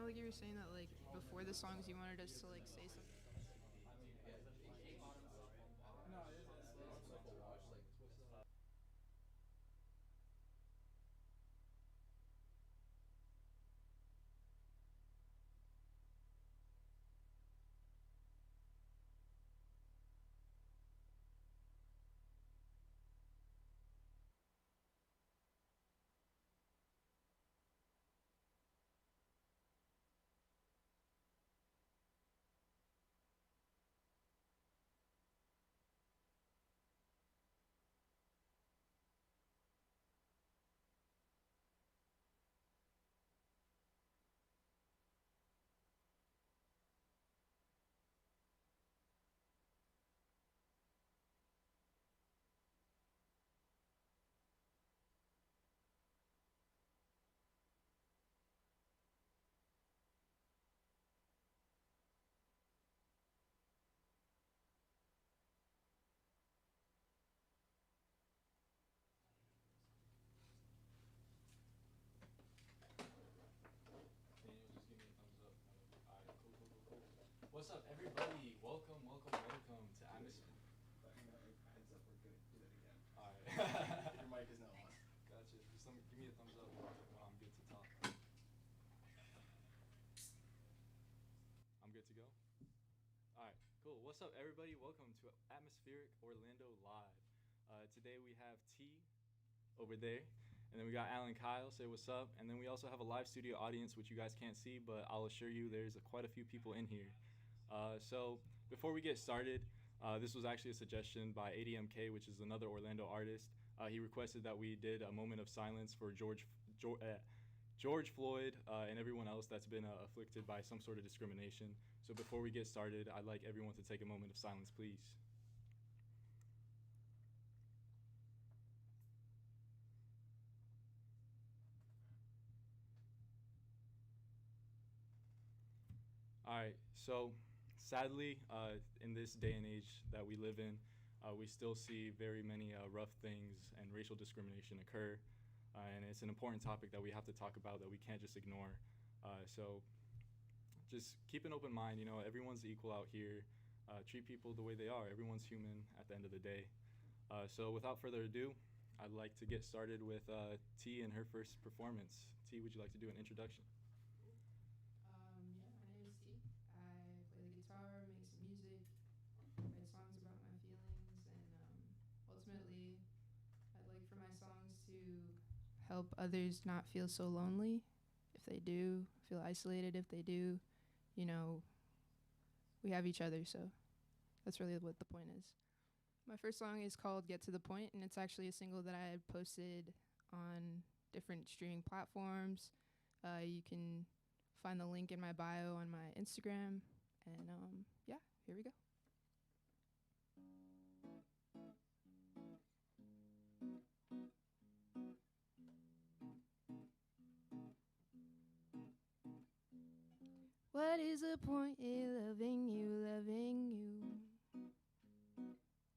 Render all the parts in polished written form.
like you were saying that like before the songs you wanted us to like say something. Daniel, just give me a thumbs up. All right, cool. What's up, everybody? Welcome to Atmosphere. Heads up, we're gonna do that again. All right. Your mic is not on. Gotcha. Just give me a thumbs up when I'm good to talk. I'm good to go? All right, cool. What's up, everybody? Welcome to Atmospheric Orlando Live. Today we have T over there, and then we got AllenKyle, say what's up, and then we also have a live studio audience, which you guys can't see, but I'll assure you there's quite a few people in here. So before we get started, this was actually a suggestion by ADMK, which is another Orlando artist. He requested that we did a moment of silence for George Floyd and everyone else that's been afflicted by some sort of discrimination. So before we get started, I'd like everyone to take a moment of silence, please. All right, so sadly, in this day and age that we live in, we still see very many rough things and racial discrimination occur. And it's an important topic that we have to talk about, that we can't just ignore. So just keep an open mind. You know, everyone's equal out here. Treat people the way they are. Everyone's human at the end of the day. So without further ado, I'd like to get started with T and her first performance. T, would you like to do an introduction? Yeah, my name is T. I play the guitar, make some music, write songs about my feelings, and ultimately, I'd like for my songs to help others not feel so lonely. If they do, feel isolated. If they do, you know, we have each other, so that's really what the point is. My first song is called Get to the Point, and it's actually a single that I had posted on different streaming platforms. You can find the link in my bio on my Instagram, and yeah, here we go. What is the point in loving you, loving you?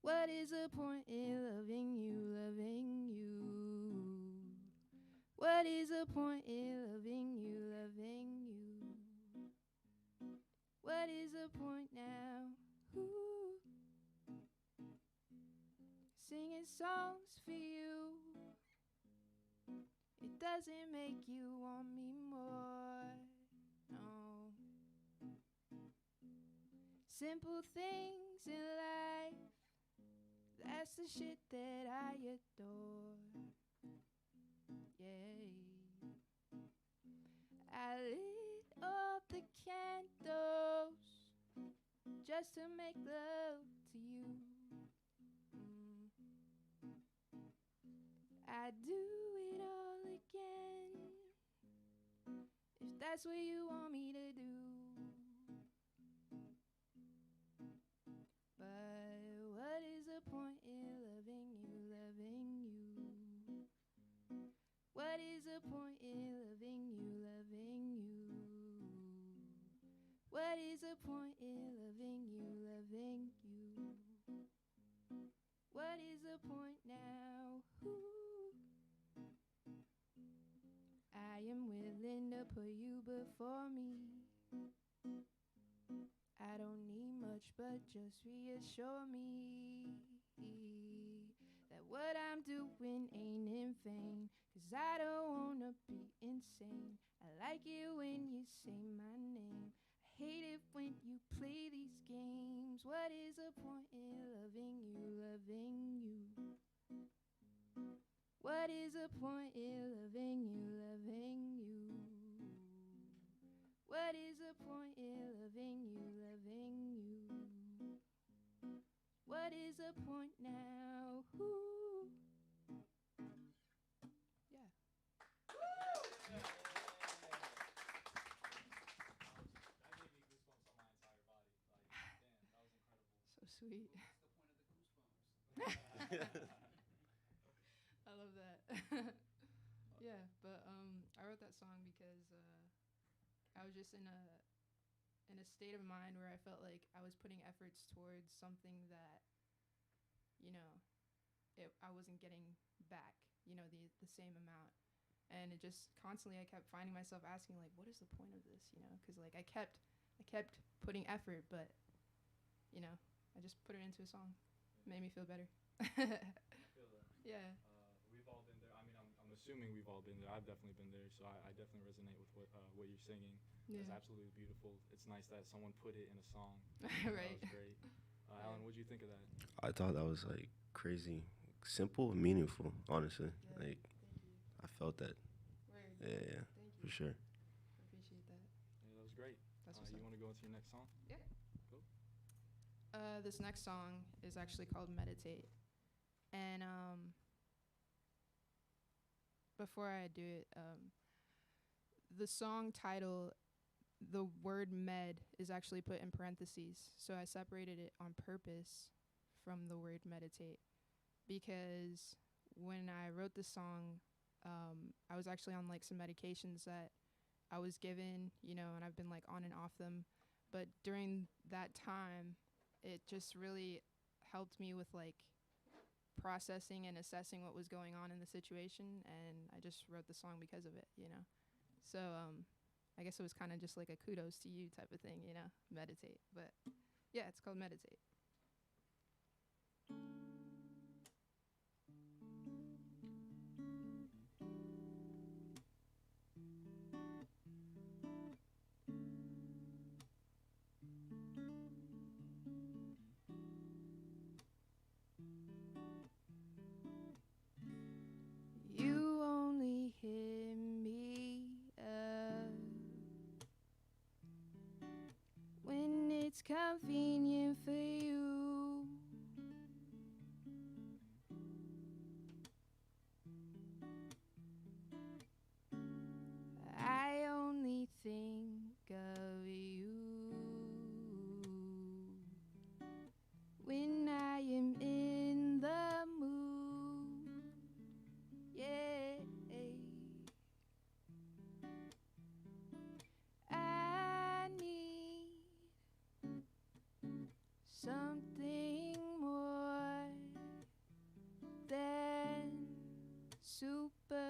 What is the point in loving you, loving you? What is the point in loving you, loving you? What is the point now? Ooh. Singing songs for you, it doesn't make you want me more, no. Simple things in life, that's the shit that I adore. Yeah. I lit up the candles just to make love to you. I'd do it all again if that's what you want me to do. But what is the point in loving you, loving you? What is the point in loving you, loving you? What is the point in loving you, loving you? What is the point now? Ooh. I am willing to put you before me. much, but just reassure me that what I'm doing ain't in vain. 'Cause I don't wanna be insane. I like it when you say my name. I hate it when you play these games. What is the point in loving you, loving you? What is the point in loving you, loving you? What is the point in loving you, loving you? What is the point now? Ooh. Yeah. That gave me goosebumps on my entire body. Like, damn, that was incredible. So sweet. What's the point of the goosebumps? I love that. Yeah, but I wrote that song because I was just in a state of mind where I felt like I was putting efforts towards something that, you know, I wasn't getting back, you know, the same amount. And it just constantly, I kept finding myself asking, like, what is the point of this, you know? Because, like, I kept putting effort, but, you know, I just put it into a song. It made me feel better. I feel that. Yeah. We've all been there. I mean, I'm assuming we've all been there. I've definitely been there, so I definitely resonate with what you're singing. Yeah. It's absolutely beautiful. It's nice that someone put it in a song. Right. That was great. Allen, what'd you think of that? I thought that was like crazy, simple, and meaningful. Honestly, Yeah, like thank you. I felt that. Word. Yeah, Thank for you. sure. Appreciate that. Yeah, that was great. That's You what's want to go into your next song? Yeah. Cool. This next song is actually called Meditate. And before I do it, the song title, the word med is actually put in parentheses. So I separated it on purpose from the word meditate, because when I wrote the song, I was actually on like some medications that I was given, you know, and I've been like on and off them. But during that time, it just really helped me with like processing and assessing what was going on in the situation, and I just wrote the song because of it, you know. So I guess it was kind of just like a kudos to you type of thing, you know, meditate. But yeah, it's called Meditate. You only hit me up when it's convenient for you. I only think of you when I am in the mood. Yeah, I need something more than superficial.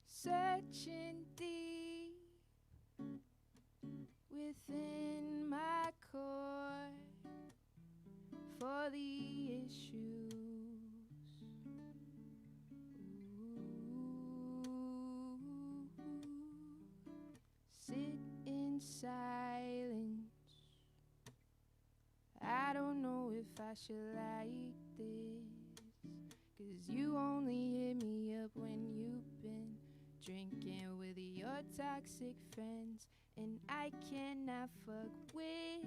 Searching deep within my core for the issues. Ooh. Sit in silence. I don't know if I should like this, 'cause you only hit me up when you've been drinking with your toxic friends, and I cannot fuck with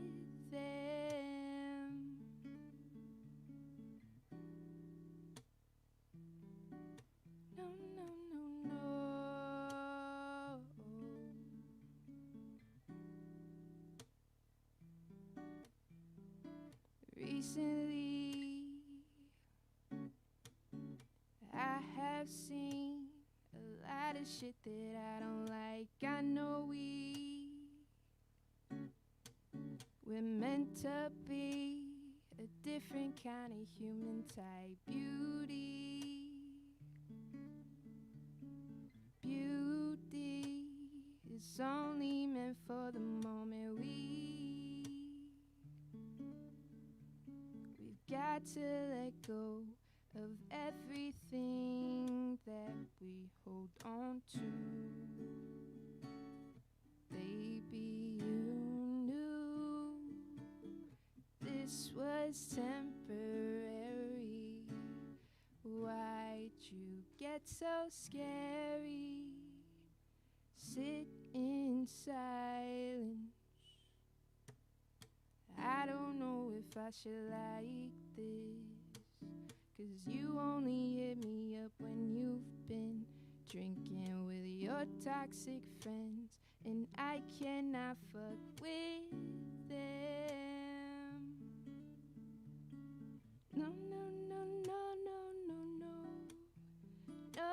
them. No, no, no, no. Recently, I have seen a lot of shit that I don't like. I know we're meant to be a different kind of human type. Beauty to let go of everything that we hold on to. Baby, you knew this was temporary. Why'd you get so scary? Sit in silence. I don't know if I should like this, 'cause you only hit me up when you've been drinking with your toxic friends, and I cannot fuck with them. No, no, no, no, no, no, no, no, no.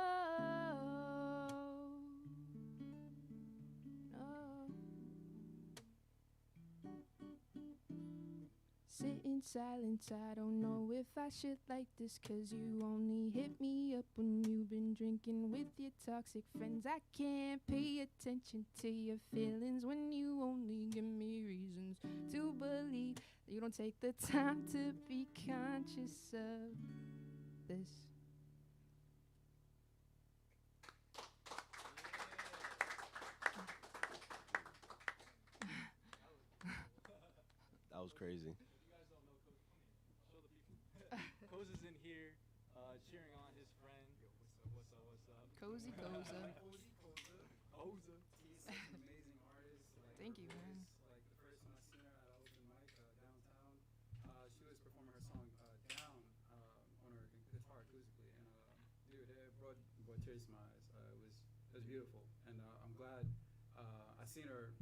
Sit in silence, I don't know if I should like this, 'cause you only hit me up when you've been drinking with your toxic friends. I can't pay attention to your feelings when you only give me reasons to believe that you don't take the time to be conscious of this. That was crazy. Cozy's in here, cheering on his friend. What's up? Cozy.coxa. Cozy. He's such an amazing artist. Like, Thank her you, man. voice, like the first time I seen her at an open mic downtown, she was performing her song "Down" on her guitar acoustically, and dude, it brought tears to my eyes. It was beautiful, and I'm glad I seen her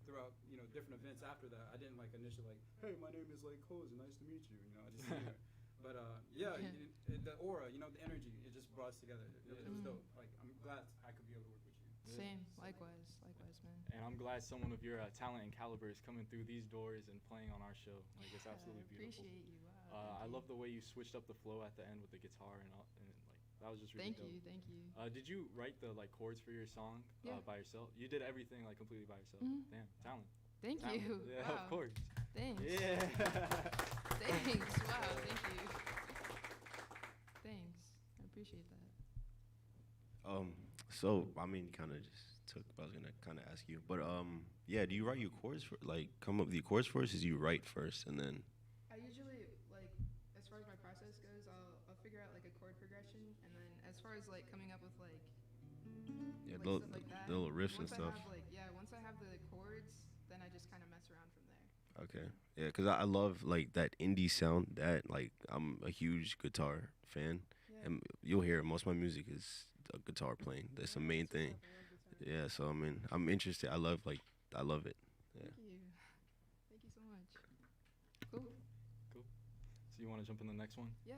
throughout different events after that. I didn't like initially like, hey, my name is like Cozy, nice to meet you. I just seen her. But yeah, the aura, the energy, it just brought us together. It was dope. Like, I'm glad I could be able to work with you. Same, likewise, man. And I'm glad someone of your talent and caliber is coming through these doors and playing on our show. Like, it's absolutely beautiful. Appreciate you. Wow. I love the way you switched up the flow at the end with the guitar and like that was just really dope. Thank you. Did you write the like chords for your song by yourself? You did everything like completely by yourself. Damn, talent. Thank Talent. you. Yeah, Wow. of course. Thanks. Yeah. Thanks. Wow. Thank you. Thanks. I appreciate that. So I mean, kind of just took. I was gonna kind of ask you, but yeah. Do you write your chords for come up with your chords first? Is you write first and then? I usually like, as far as my process goes, I'll figure out like a chord progression, and then as far as like coming up with like Little, stuff like that, the little riffs and once stuff. once I have the chords, then I just kind of mess around from there. Okay. Yeah, because I love like that indie sound. That like I'm a huge guitar fan, Yeah. and you'll hear most of my music is a guitar playing. That's the main thing. Yeah. So I mean, I'm interested. I love it. Yeah. Thank you. Thank you so much. Cool. So you want to jump in the next one? Yeah.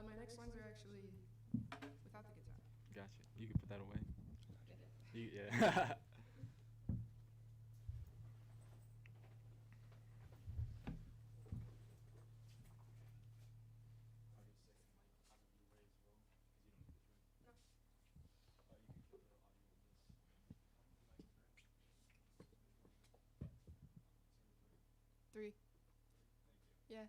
My next ones are actually without the guitar. Gotcha. You can put that away. Yeah. Three. Yeah.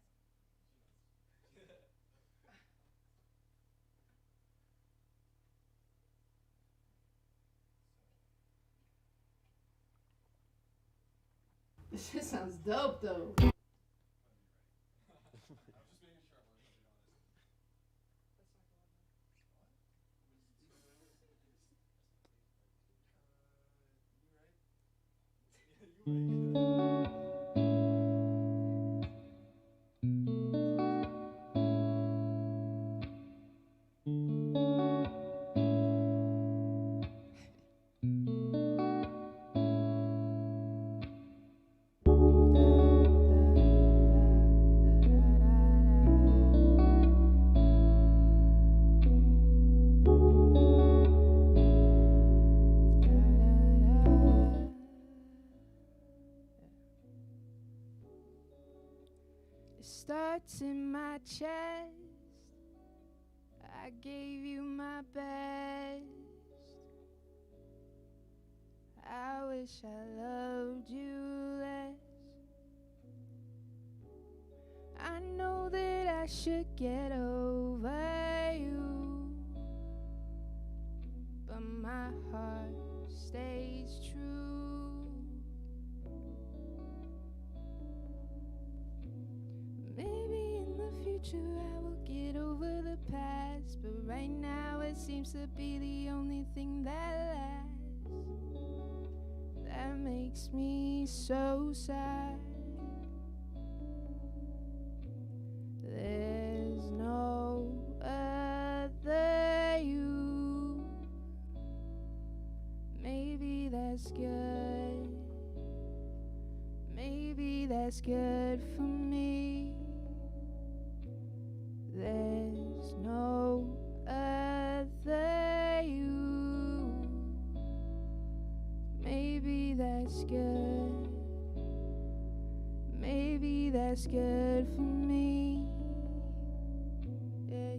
This shit sounds dope, though. It starts in my chest. I gave you my best. I wish I loved you less. I know that I should get over you, but my heart stays true. Maybe in the future I will get over the past, but right now it seems to be the only thing that lasts. That makes me so sad. There's no other you. Maybe that's good. Maybe that's good for me. There's no other you. Maybe that's good. Maybe that's good for me. Yeah.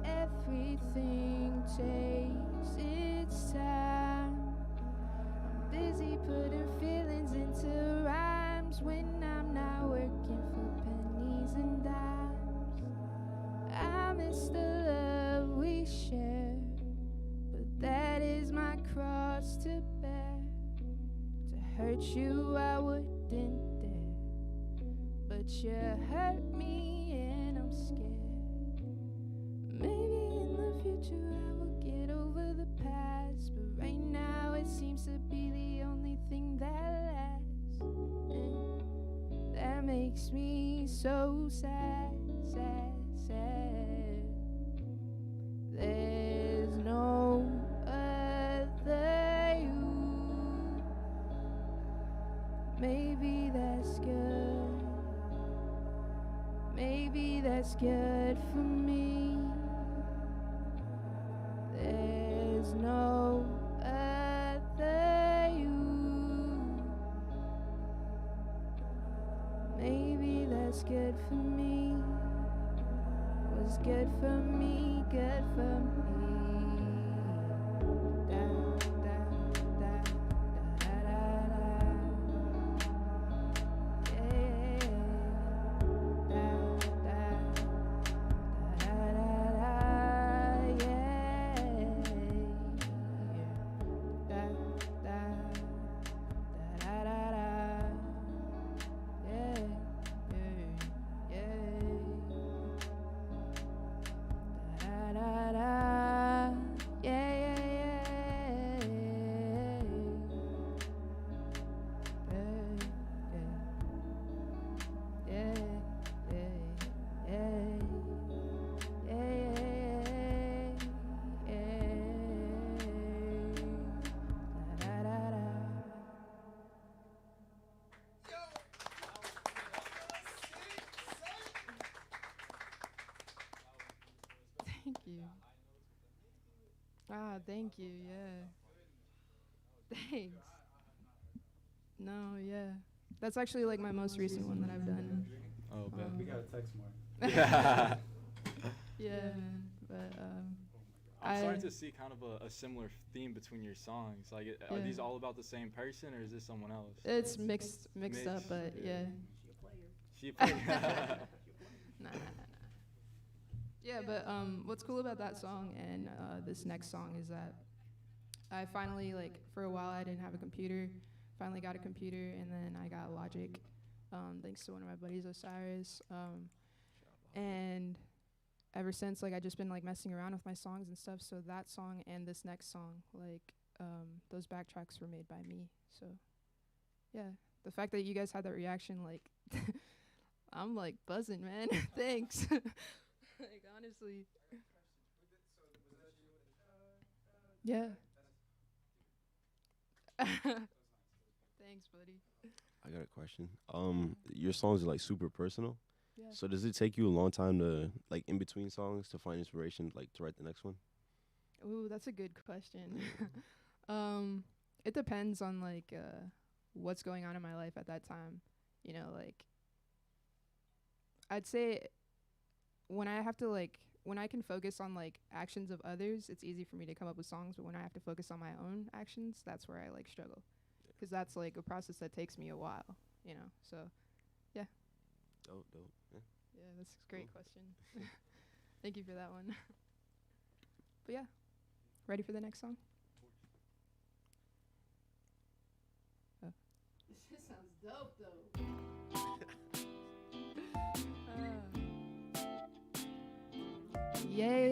Everything takes its time. I'm busy putting feelings into rhymes when I'm not working for pennies and dimes. I miss the love we share, but that is my cross to bear. To hurt you I wouldn't dare, but you hurt me and I'm scared. Maybe in the future I will get over the past, but right now it seems to be the only thing that lasts. And that makes me so sad, sad, sad. There's no other you. Maybe that's good. Maybe that's good for me. There's no other you. Maybe that's good for me. Was good for me, good for me. Da, da, da, da, da, da. Yeah. Da, da, da, da, da, yeah. Da, da, da, da, da, da. Yeah, yeah, yeah. Da, da, da. Yeah, yeah, yeah. Yeah, yeah, yeah, yeah, da, da, da. Thank you. Ah, thank you. Yeah. Thanks. No, yeah. That's actually like my most recent one that I've done. Oh, bet. We gotta text more. Yeah. Yeah, man. But I'm starting I- to see kind of a similar theme between your songs. Like, are Yeah. these all about the same person, or is this someone else? It's mixed up, Mixed. but yeah. She Nah, nah, nah, nah. Yeah, but what's cool about that song and this next song is that I finally, like, for a while I didn't have a computer. Finally got a computer, and then I got Logic, thanks to one of my buddies, Osiris. And ever since, like, I just been like messing around with my songs and stuff. So that song and this next song, like, those backtracks were made by me. So yeah, the fact that you guys had that reaction, like, I'm like buzzing, man. Thanks. Like, honestly. Yeah. Thanks, buddy. I got a question. Your songs are like super personal. Yeah. So does it take you a long time to like in between songs to find inspiration, like to write the next one? Ooh, that's a good question. It depends on like what's going on in my life at that time. You know, like I'd say when I have to like when I can focus on like actions of others, it's easy for me to come up with songs. But when I have to focus on my own actions, that's where I like struggle, because that's like a process that takes me a while, you know. So Dope. Yeah. yeah, that's a great question. Thank you for that one. But yeah, ready for the next song? This shit sounds dope though. Yay.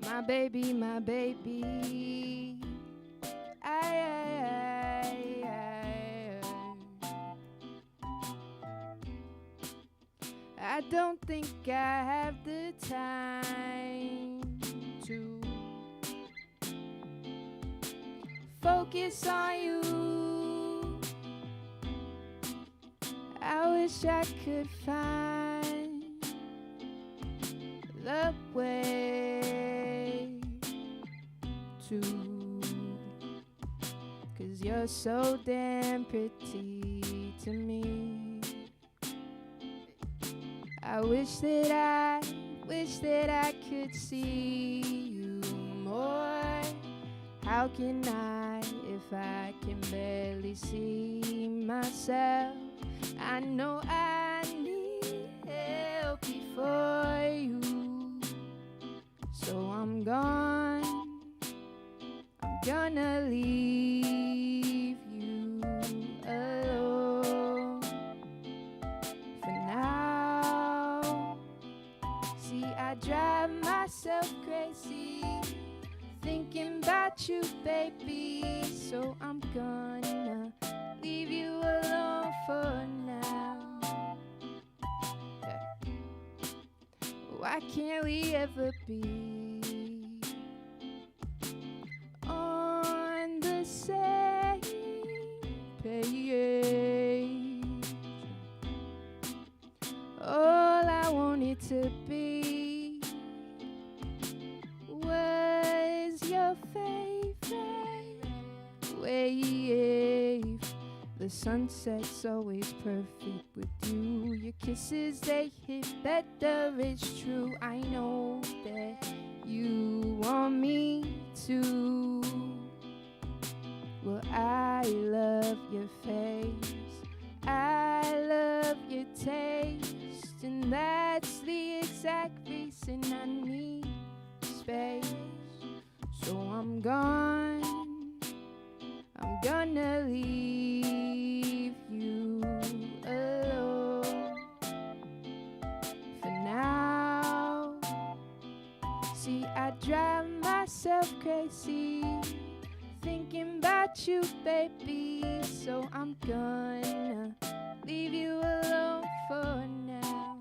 My baby. I don't think I have the time to focus on you. I wish I could find the way to, 'cause you're so damn pretty to me. I wish that I could see you more. How can I if I can barely see myself? I know I need help before you. So I'm gonna leave you alone for now. See, I drive myself crazy thinking about you, baby. So I'm gonna leave you alone for now. Yeah. Why can't we ever be on the same page? All I wanted to be was your favorite wave. The sunset's always perfect with you. Your kisses, they hit better, it's true. I know that you want me to. Well, I love your face, I love your taste, and that's the exact reason I need space. So I'm gonna leave you alone for now. See, I drive myself crazy thinking about you, baby. So I'm gonna leave you alone for now.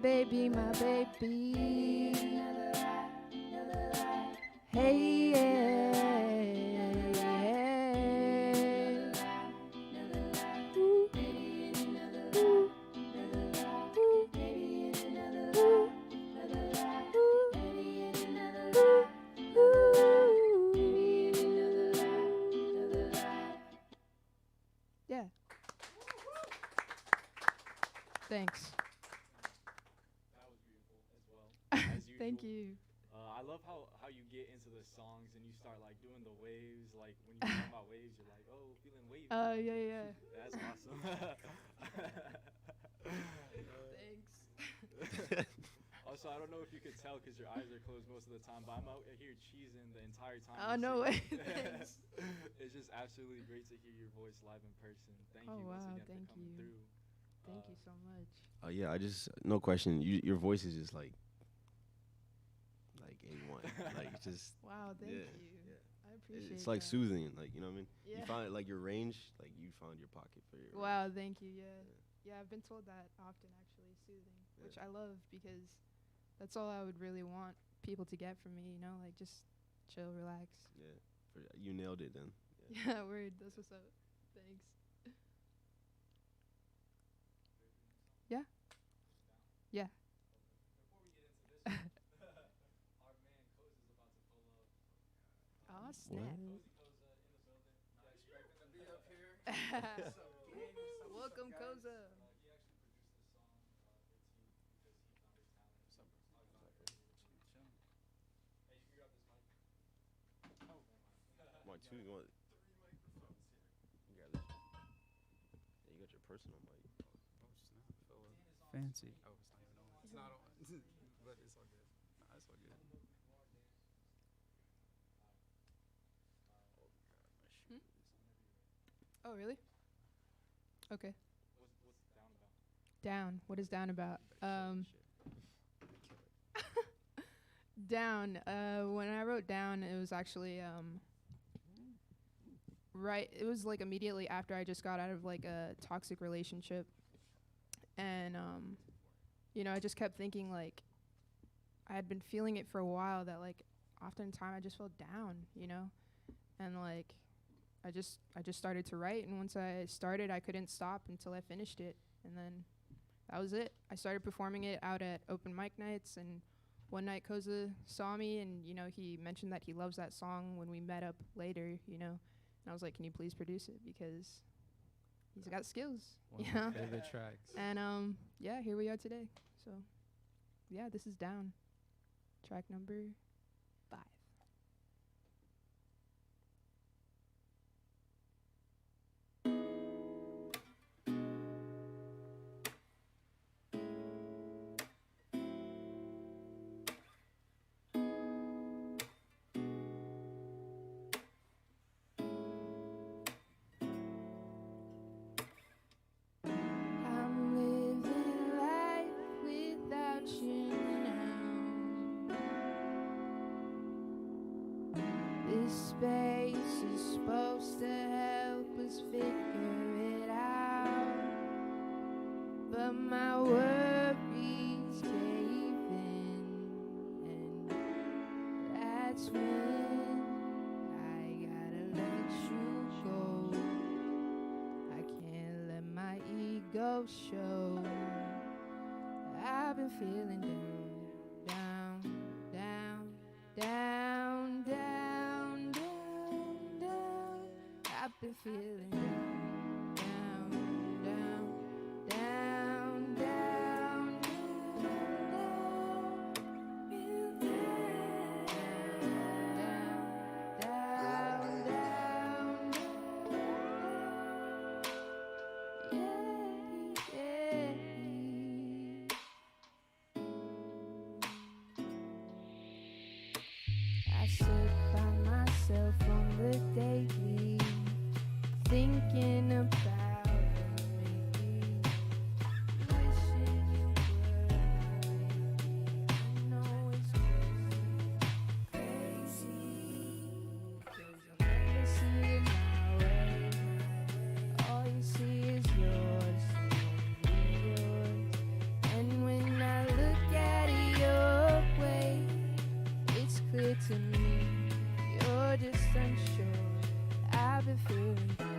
Baby, my baby. Hey, Ooh. Ooh. Yeah. Thanks. That was beautiful as well. As Thank usual. you. I love how you get into the songs and you start like doing the waves. Like when you talk about waves, you're like, oh, feeling wavy. Yeah. That's awesome. Thanks. Also, I don't know if you could tell because your eyes are closed most of the time, but I'm out here cheesing the entire time. Oh, you're no way. singing. Thanks. It's just absolutely great to hear your voice live in person. Thank Oh, you once wow, again thank for coming you. through. Thank you so much. Yeah, no question. Your voice is just like A1. Like it's just Wow, thank yeah, you. yeah. I appreciate It's like that. soothing. Like you know what I mean. Yeah. You find like your range. Like you found your pocket for your. Wow, range. thank you. Yeah, I've been told that often, actually, soothing, which I love because that's all I would really want people to get from me, you know, like just chill, relax. Yeah, you nailed it then. Yeah, word. That's what's up. Thanks. Yeah. Yeah. Before we get into this, our man Coz is about to pull up. Aw, snap. Cozy.coxa in the building. Not expecting to be up here. Welcome, Koza. He actually produced this song for T because he found his talent. What's up, bro? I found it earlier. Chilling. Hey, you can grab this mic. Oh. One, two, you want? 3 microphones here. You got this. Yeah, you got your personal mic. Oh, snap. Feel fancy. Oh, it's not even on. It's not on. But it's all good. Nah, it's all good. Oh, God. My shoes. Oh, really? Okay. What's down about? Down. What is down about? Shit. Down. When I wrote down, it was actually right. It was like immediately after I just got out of like a toxic relationship, and you know, I just kept thinking like I had been feeling it for a while that like oftentimes I just felt down, you know, and like I just started to write, and once I started, I couldn't stop until I finished it, and then that was it. I started performing it out at open mic nights, and one night Koza saw me, and you know, he mentioned that he loves that song when we met up later, you know, and I was like, can you please produce it, because he's got skills, One you of my know. favorite tracks. And yeah, here we are today. So yeah, this is Down, track number 5. I'm living life without you now. This space is supposed to help us figure it out, but my worries cave in, and that's when I gotta let you go. I can't let my ego show. I've been feeling down, down, down, down, down, down, down. I've been feeling down, down, down, down, down, down, down, down, down, down. I sit by myself on the daily, thinking about the maybe, wishing you were with me. I know it's crazy, 'cause you'll never see it my way. All you see is yours, only yours. And when I look at your way, it's clear to me you're just unsure. I've been feeling down,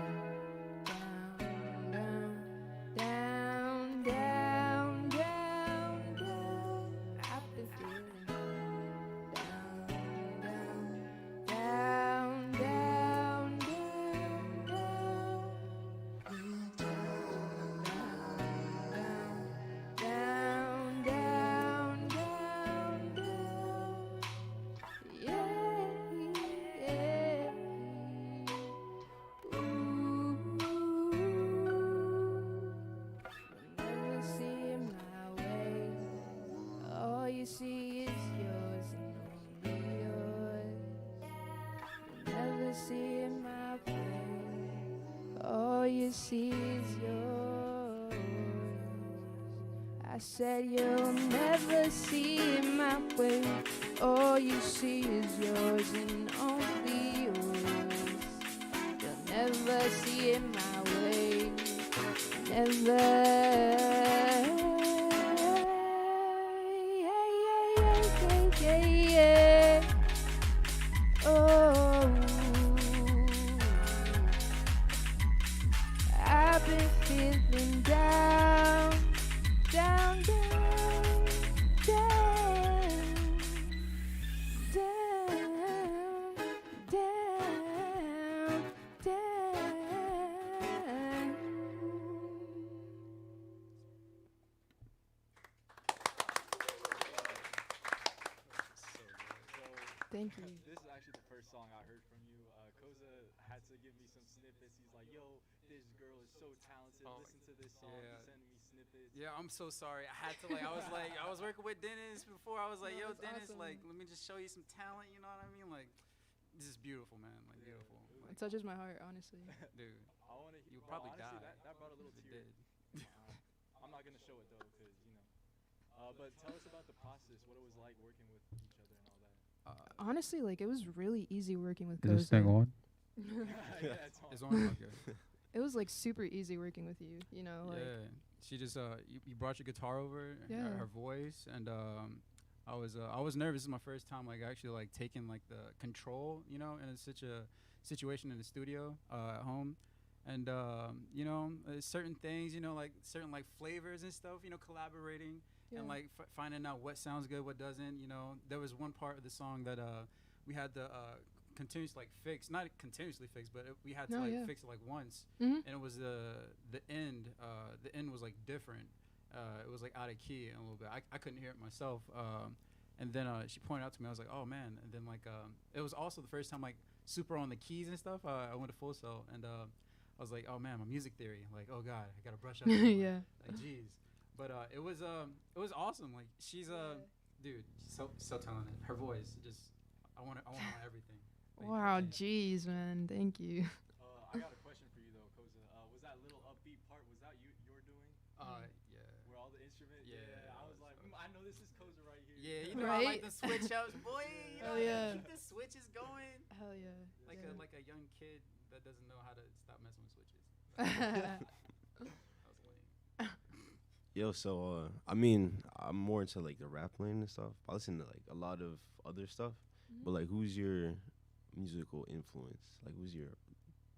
yours and only yours. You'll never see my pain. All you see is yours. I said you'll never see my way. All you see is yours and only yours. You'll never see my way. Never. Oh, I've been feeling down, down, down, down, down, down, down. Thank you. This is actually the first song I heard from you. Koza had to give me some snippets. He's like, "Yo, this girl is so talented. Listen to this song." Yeah. He's sending me snippets. Yeah, I'm so sorry. I had to I was working with Dennis before. I was like, No, yo, that's Dennis, awesome. let me just show you some talent. You know what I mean? Like, this is beautiful, man. Like, beautiful. It touches my heart, honestly. Dude, I want to. you would probably honestly, die. That brought a little if it tear. did. I'm not gonna show it though, cause you know. But tell us about the process. What it was like working with each other and all that. Honestly, like, it was really easy working with Is this Koza. thing on? Yeah, it's on. It's on. Okay. It was like super easy working with you, you know, like Yeah, she just you brought your guitar over, Yeah. her voice, and I was nervous. This is my first time like actually like taking like the control, you know, in such a situation in the studio at home, and you know, certain things, you know, like certain like flavors and stuff, you know, collaborating and like finding out what sounds good, what doesn't. You know, there was one part of the song that we had to continuously like fix, not continuously fix, but we had to fix it like once, Mhm. and it was the end. The end was like different. It was like out of key a little bit. I couldn't hear it myself. And then she pointed out to me. I was like, oh man. And then like it was also the first time like super on the keys and stuff. I went to Full Sail, and I was like, oh man, my music theory. Like, oh god, I gotta brush up. Yeah. Like, jeez. But it was awesome. Like, she's dude, she's so talented. Her voice just, I want on everything. Like, Wow, okay. jeez, man. Thank you. I got a question for you though, Koza. Was that little upbeat part? Was that you're doing? Yeah. Where all the instruments? Yeah, I was like, I know this is Koza right here. Yeah, you know I like Right? the switch ups, boy. You know, Hell yeah. keep the switches going. Hell yeah. Like a young kid that doesn't know how to stop messing with switches. That was lame. Yo, so I mean, I'm more into like the rap lane and stuff. I listen to like a lot of other stuff, but like, who's your musical influence? Like, who's your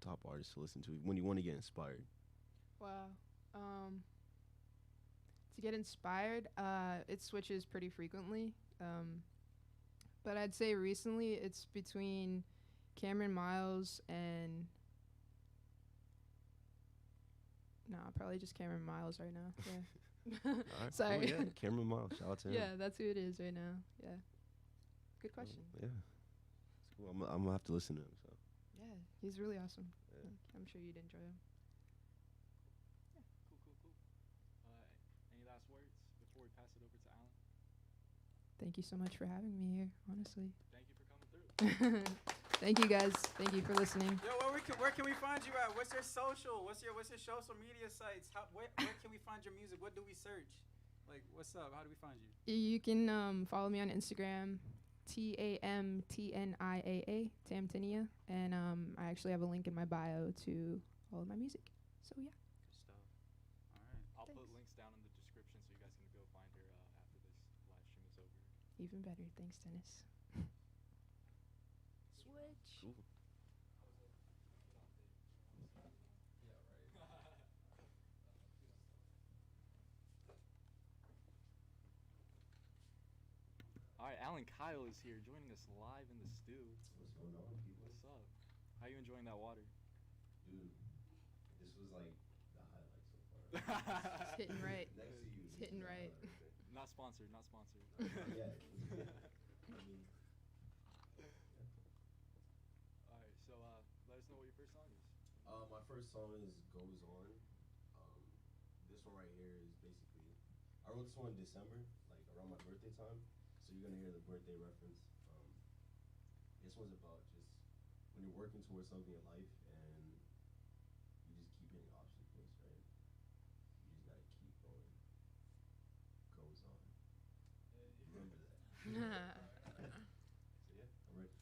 top artist to listen to when you want to get inspired? Wow. To get inspired, it switches pretty frequently. But I'd say recently it's between Cameron Miles and probably just Cameron Miles right now. Yeah. All right, Sorry. cool, yeah, Cameron Miles, shout out to him. Yeah, that's who it is right now. Yeah. Good question. Yeah, it's cool. I'm gonna have to listen to him. So Yeah, he's really awesome. Yeah. Like, I'm sure you'd enjoy him. Cool. Any last words before we pass it over to Allen? Thank you so much for having me here, honestly. Thank you for coming through. Thank you guys. Thank you for listening. Yo, where can we find you at? What's your social? What's your social media sites? Where can we find your music? What do we search? Like, what's up? How do we find you? You can follow me on Instagram, TAMTNIAA, Tamtinia, and I actually have a link in my bio to all of my music. So yeah. Good stuff. All right. I'll put Thanks. links down in the description so you guys can go find her after this live stream is over. Even better. Thanks, Dennis. Switch. cool. All right, AllenKyle is here joining us live in the stew. What's going on, people? What's up? How you enjoying that water? Dude, this was like the highlight so far. It's hitting right. Next to you. It's hitting right. Not sponsored. Yeah. I mean, All right, so let us know what your first song is. my first song is "Goes On." This one right here is basically, I wrote this one in December, like around my birthday time. So you're gonna hear the birthday reference. This one's about just when you're working towards something in life and you just keep hitting obstacles, right? You just gotta keep going. Goes on. Remember that. So yeah, I'm ready.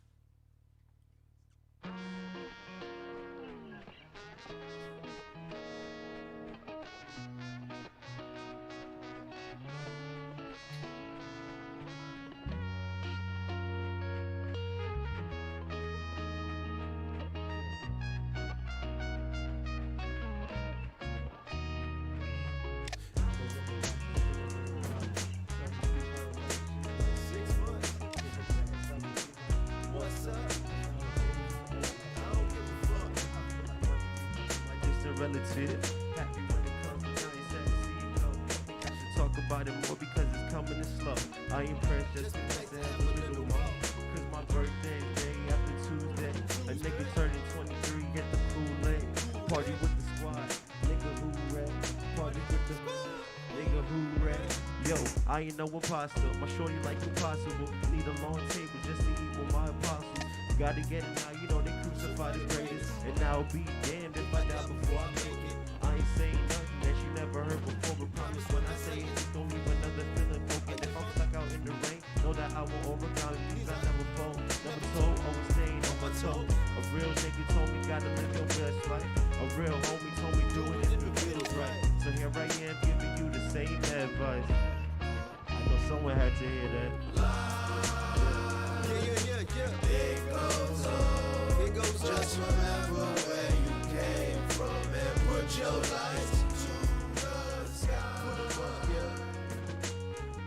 Relative. Happy when it comes, but I ain't sad to see it go. Think I should talk about it more because it's coming in slow. I ain't pressed just because I have a little more. Cause my birthday is day after Tuesday. A nigga turning 23 at the Kool-Aid. Party with the squad, nigga hooray. Party with the nigga hooray. Yo, I ain't no imposter. My shorty like impossible. Need a long table just to eat with my apostles. Gotta get it now, you know they crucify the greatest. And now be damned if I die before I make it. I ain't saying nothing that you never heard before, but promise when I say it, just don't leave another feeling broken. If I'm stuck out in the rain, know that I will overcome it. Please, I never fold, never told, always staying on my toe. A real nigga told me gotta live your best life. A real homie told me do it if it feels right. So here I am giving you the same advice. I know someone had to hear that. It goes on. It goes on. Just remember where you came from and put your lights to the sky.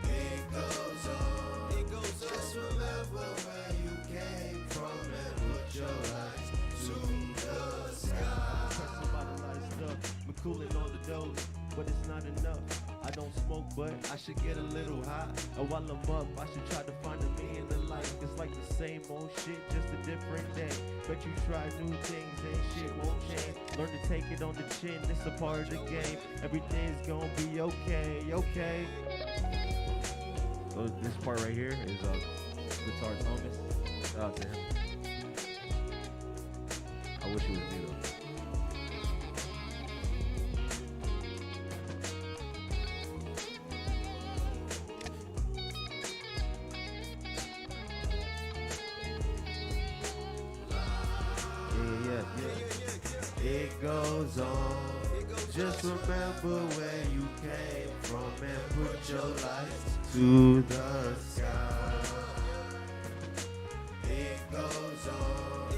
It goes on. It goes on. Just remember where you came from and put your lights to the sky. Pressing by the light stuff, I'm cooling on the dose, but it's not enough. I don't smoke, but I should get a little high. And while I'm up, I should try to find a meaning in life. It's like the same old shit, just a different day. Bet you try new things and shit won't change. Learn to take it on the chin, it's a part of the game. Everything's gonna be okay, okay. So this part right here is Guitar Thomas. Shout out to him. I wish it was me though. It goes on. Just remember where you came from and put your lights to the sky. It goes on.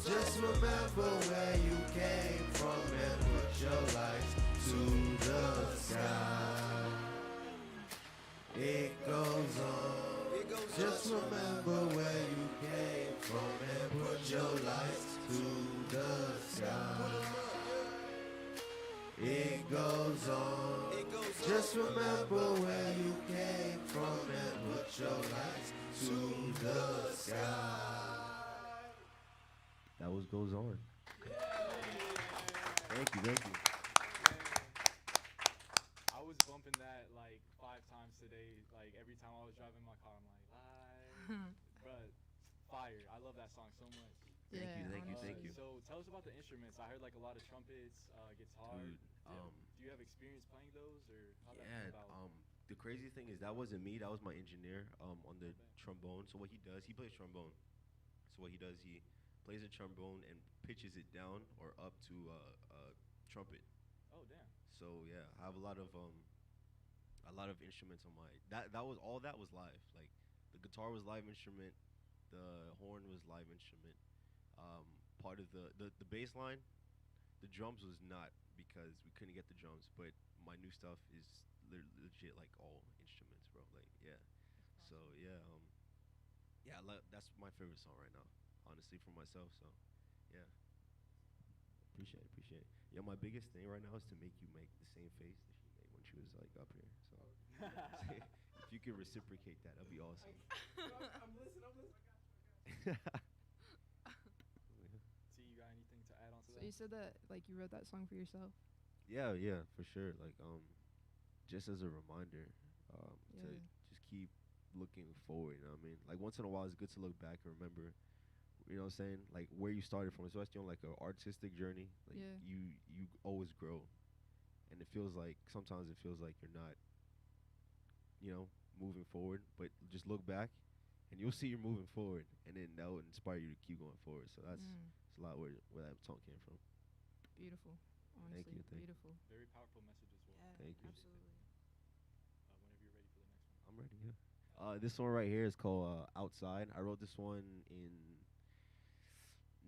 Just remember where you came from and put your lights to the sky. It goes on. Just remember where you came from and put your lights to the sky. It goes on. Just remember where you came from and put your lights to the sky. That was Goes On. Thank you, thank you. I was bumping that like 5 times today. Like every time I was driving my car, I'm like, live. Bruh, fire. I love that song so much. Thank you, thank you, thank you. So tell us about the instruments. I heard like a lot of trumpets, guitar. Dude, do you have experience playing those, or how that yeah, come about? the crazy thing is that wasn't me. That was my engineer on the trombone. So what he does, he plays trombone. So what he does, he plays a trombone and pitches it down or up to trumpet. Oh damn. So yeah, I have a lot of instruments on my that was all that was live. Like the guitar was live instrument, the horn was live instrument. Part of the bass line, the drums was not because we couldn't get the drums, but my new stuff is legit like all instruments, bro. Like yeah. So yeah, that's my favorite song right now, honestly, for myself. So yeah, appreciate it. Yeah, my biggest thing right now is to make you make the same face that she made when she was like up here. So if you could reciprocate that, that'd be awesome. I'm listening. I got you. T, you got anything to add on to So that? you said that like you wrote that song for yourself. Yeah, for sure. Like just as a reminder, to Yeah. just keep looking forward. You know what I mean? Like once in a while, it's good to look back and remember. You know what I'm saying? Like where you started from, especially on like an artistic journey. Like Yeah. you always grow, and it feels like sometimes it feels like you're not, moving forward. But just look back, and you'll see you're moving forward, and then that will inspire you to keep going forward. So that's a lot where that song came from. Beautiful. Thank Honestly, you, thank you. beautiful. Very powerful message as well. Yeah, Thank you. absolutely. Whenever you're ready for the next one. I'm ready. Yeah. This one right here is called "Outside." I wrote this one in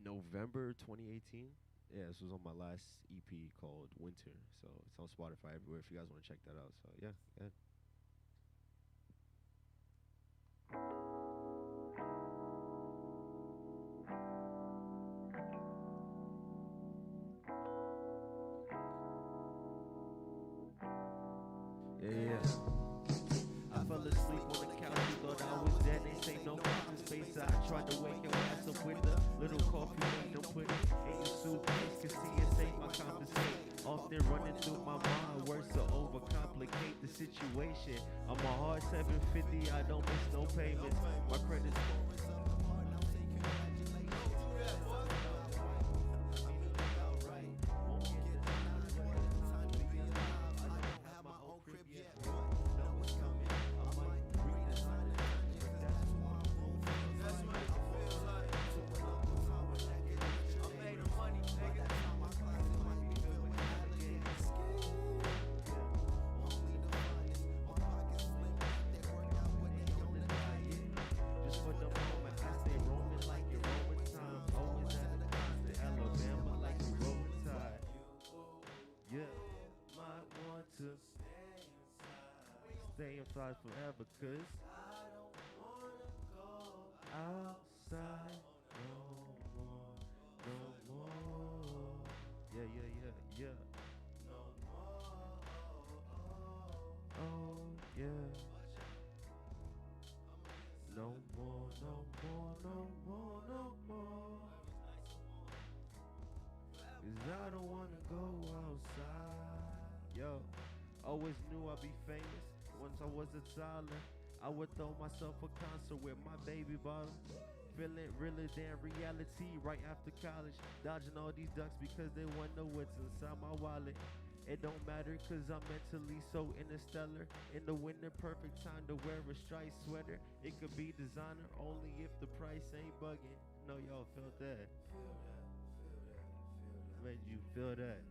November 2018. Yeah, this was on my last EP called Winter. So it's on Spotify everywhere if you guys want to check that out. So yeah, yeah. Yeah, yeah. I fell asleep on the couch, you thought I was dead. They say no more space. I tried to wake your ass up with a little coffee mate. Don't put it in your suitcase, cause TSA my compensate. Often running through my mind, words to overcomplicate the situation. I'm a hard 750, I don't miss no payments. My credit's stay inside forever, cause I don't wanna go outside no more, no more. Yeah, yeah, yeah, yeah. No more, oh, yeah. No more, no more, no more, no more. Cause I don't wanna go outside. Yo, always knew I'd be famous. Once I was a toddler, I would throw myself a concert with my baby bottle. Feeling realer than reality right after college. Dodging all these ducks because they wanna know what's inside my wallet. It don't matter cause I'm mentally so interstellar. In the winter, perfect time to wear a striped sweater. It could be designer only if the price ain't bugging. No, y'all felt that. I made you feel that.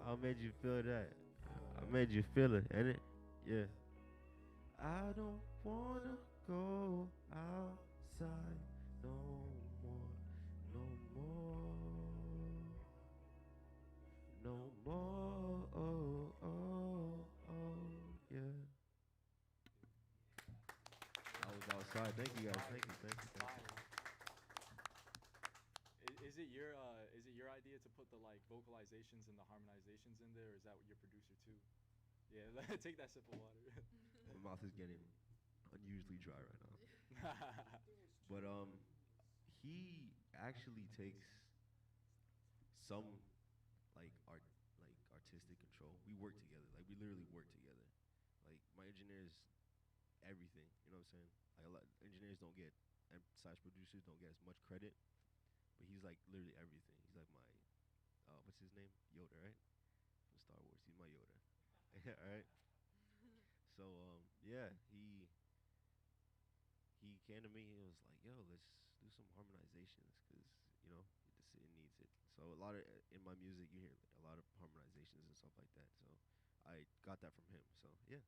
I made you feel that. I made you feel it, ain't it? Yeah. I don't wanna go outside no more, no more, no more. Oh, oh, oh, yeah. I was outside. Thank you guys. Thank you. Is it your idea to put the like vocalizations and the harmonizations in there, or is that what your producer too? Yeah, take that sip of water. My mouth is getting unusually dry right now. But he actually takes some artistic control. We work together. Like we literally work together. Like my engineers, everything. You know what I'm saying? Like a lot engineers don't get slash producers don't get as much credit, but he's like literally everything. He's like my what's his name? Yoda, right? From Star Wars. He's my Yoda. All right. So yeah, he came to me. He was like, "Yo, let's do some harmonizations, cause the city needs it." So a lot of in my music, you hear a lot of harmonizations and stuff like that. So I got that from him. So yeah.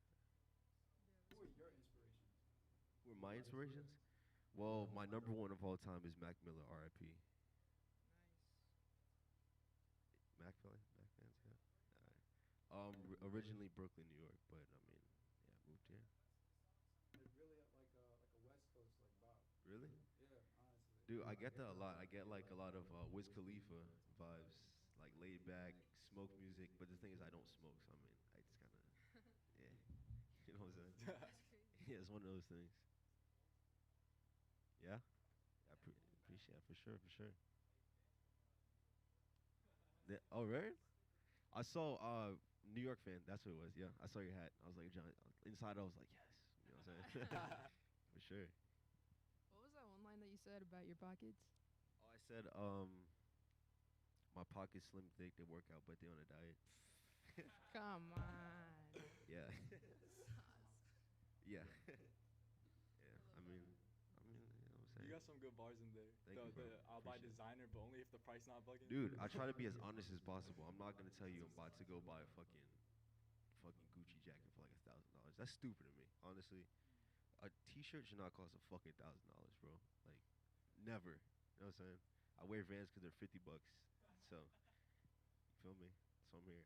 Who are your inspirations? Who are my inspirations? Well, my number one of all time is Mac Miller, R.I.P. Mac Miller, Mac fans, yeah. All right. Originally Brooklyn, New York, but I mean, yeah, moved here. It really like a West Coast like vibe. Really? Yeah, honestly. Dude, I get that a lot. I get like a lot of Wiz Khalifa vibes, like laid back, smoke music. But the thing is, I don't smoke, so I mean, I just kind of, yeah, you know what I'm saying? Yeah, it's one of those things. Yeah, I appreciate it for sure, for sure. Oh, right? I saw New York fan. That's what it was. Yeah, I saw your hat. I was like, John. Inside, I was like, yes. know what I'm saying? For sure. What was that one line that you said about your pockets? Oh, I said, my pockets slim thick, they work out, but they on a diet. Come on. Yeah. Yeah. I Yeah. love I that mean, one. you know what I'm saying? You got some good bars in there. Thank you, bro. I'll buy Appreciate it. designer, but only if the price not bugging. Dude, I try to be as honest as possible. I'm not gonna tell you I'm about to go buy a fucking Gucci jacket for like $1,000. That's stupid to me, honestly. A T-shirt should not cost a fucking $1,000, bro. Like, never. You know what I'm saying? I wear Vans because they're $50. So, you feel me? So I'm here.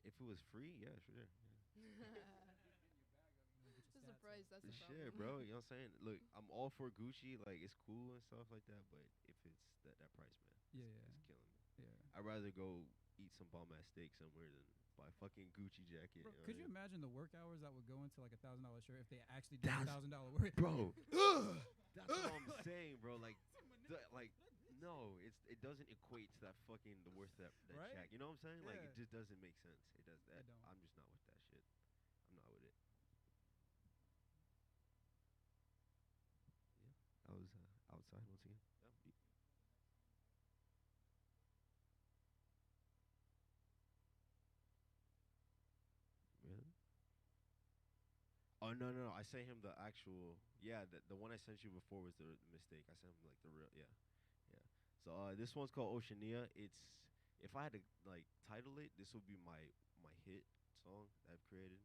If it was free, yeah, sure. Yeah. Just the price, that's the problem. Shit, bro. You know what I'm saying? Look, I'm all for Gucci. Like, it's cool and stuff like that. But if it's that price, man, it's killing me. Yeah. I'd rather go eat some bomb ass steak somewhere than buy a fucking Gucci jacket. Bro, you know could what you I mean? imagine the work hours that would go into like $1,000 shirt if they actually did $1,000 work? Bro, that's what I'm saying, bro. Like, no, it doesn't equate to that fucking the worth of that Right? check. You know what I'm saying? Like, Yeah. it just doesn't make sense. It does that. It don't. I'm just not with that shit. I'm not with it. Yeah, I was outside once again. Yep. Really? Oh no! I sent him the actual. Yeah, the one I sent you before was the mistake. I sent him like the real. Yeah. So this one's called Oceania. It's if I had to like title it, this would be my hit song that I've created.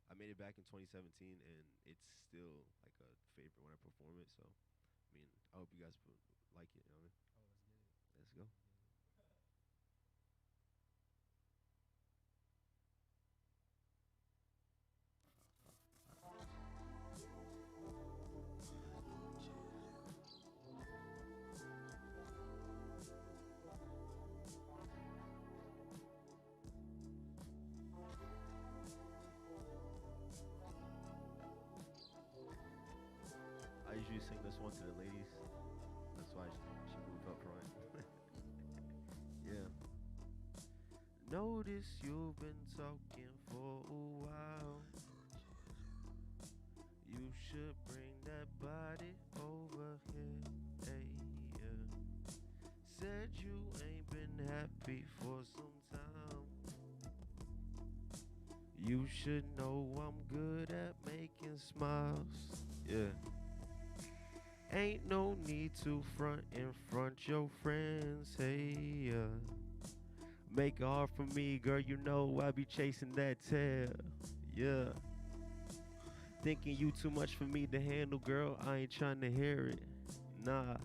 I made it back in 2017, and it's still like a favorite when I perform it. So, I mean, I hope you guys like it. You know what I mean? Oh, let's get it. Let's go. I usually sing this one to the ladies. That's why she moved up front. Yeah. Notice you've been talking for a while. You should bring that body over here. Hey, yeah. Said you ain't been happy for some time. You should know I'm good at making smiles. Yeah. Ain't no need to front in front your friends, hey, yeah. Make it hard for me, girl, you know I be chasing that tail, yeah. Thinking you too much for me to handle, girl, I ain't trying to hear it, nah.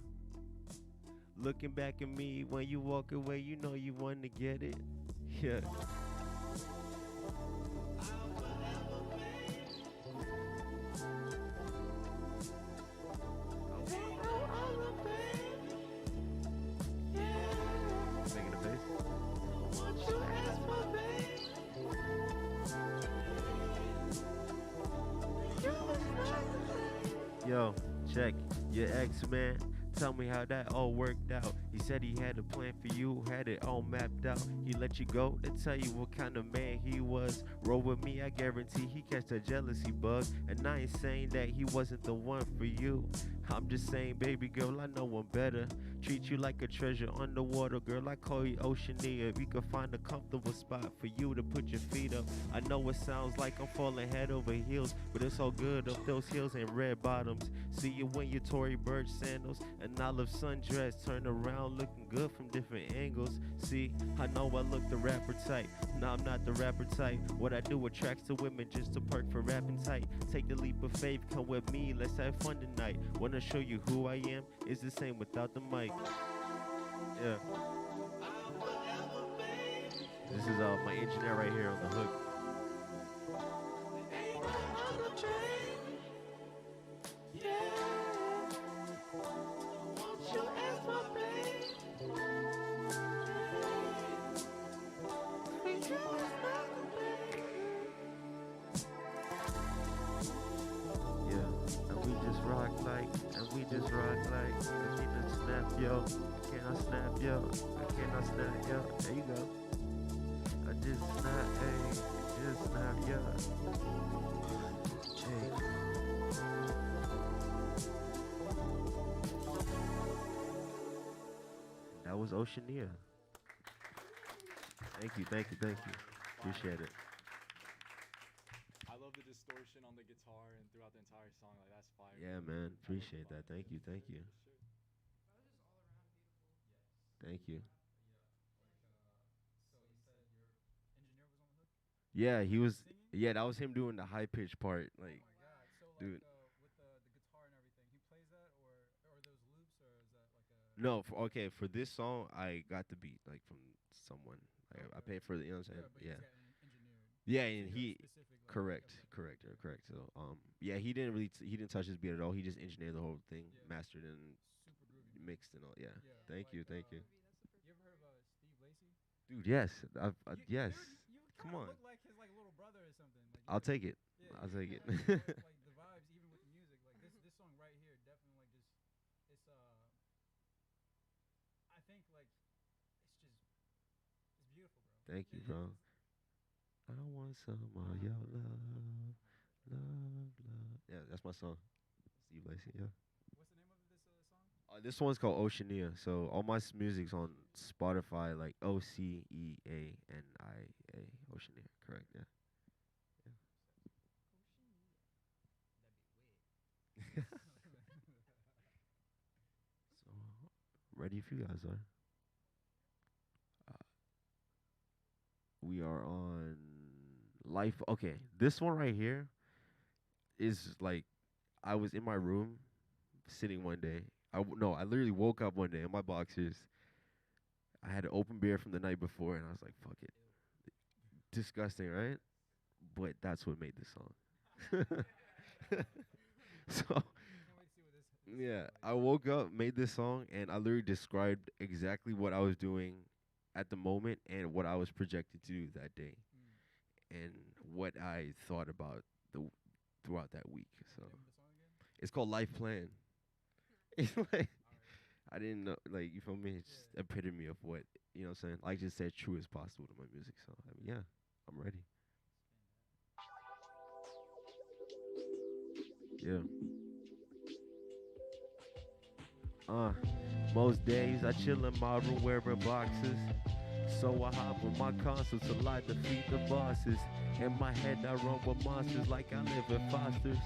Looking back at me when you walk away, you know you want to get it, yeah. Yo, check your ex, man. Tell me how that all worked out. He said he had a plan for you, had it all mapped out. He let you go to tell you what kind of man he was. Roll with me, I guarantee he catch that jealousy bug. And I ain't saying that he wasn't the one for you. I'm just saying, baby girl, I know I'm better. Treat you like a treasure underwater, girl. I call you Oceania. If we could find a comfortable spot for you to put your feet up. I know it sounds like I'm falling head over heels, but it's all good up those heels and red bottoms. See you in your Tory Burch sandals, an olive sundress. Turn around looking good from different angles. See, I know I look the rapper type. Nah, I'm not the rapper type. What I do attracts to women just to perk for rapping tight. Take the leap of faith, come with me, let's have fun tonight. Wanna show you who I am? It's the same without the mic. Yeah. This is my engineer right here on the hook. And we just rock like, and we just snap, yo. Can't Can I snap, yo? Can I snap, yo? There you go. I just snap, hey, just snap, yo. Hey. That was Oceania. Thank you, thank you, thank you. Appreciate it. I love the distortion on the guitar and throughout the entire song. Like that's fire. Yeah, man. Appreciate that. Thank you, thank you. That was just all around beautiful. Thank you. So you said your engineer was on the hook? Yeah, he was. Singing? Yeah, that was him doing the high pitched part. Like, Oh my god. So like dude. with the guitar and everything, he plays that or those loops or is that like a no, okay, for this song, I got the beat like from someone. Like, I paid for the, you know what I'm saying? but Yeah. he's got engineered. Yeah, So and you're he specific, like, correct, okay. correct, correct. So, yeah, he didn't really he didn't touch his beat at all. He just engineered the whole thing, Yeah. mastered and Super groovy. man. mixed and all. Yeah. Yeah, Thank like, you, thank you, You ever heard of Steve Lacy? dude. Yes, yes. Dude, you Come kinda on. look like his like little brother or something. Like I'll take it. Yeah, I'll take it. like the vibes, even with the music, like this song right here, definitely like just it's I think like it's beautiful, bro. Thank you, bro. I want some of your love, love. Yeah, that's my song. Steve Lacy. Yeah. What's the name of this song? This one's called Oceania. So all my music's on Spotify, like Oceania. Oceania. Correct. Yeah. That'd be weird. So ready if you guys are. We are on life. Okay, this one right here is like I was in my room sitting one day. I literally woke up one day in my boxers. I had an open beer from the night before, and I was like, "Fuck it." Disgusting, right? But that's what made this song. So, Can't wait to see what this yeah, like. I woke up, made this song, and I literally described exactly what I was doing at the moment and what I was projected to do that day, and what I thought about throughout that week. So, Name of the song again? it's called Life Plan. It's like I didn't know, like, you feel me? It's just epitome of what, you know what I'm saying? Like I just said, true as possible to my music. So, I mean, yeah, I'm ready. Yeah. Most days I chill in my room wearing boxes. So I hop with my concerts till I defeat the bosses. In my head I run with monsters like I live in Foster's.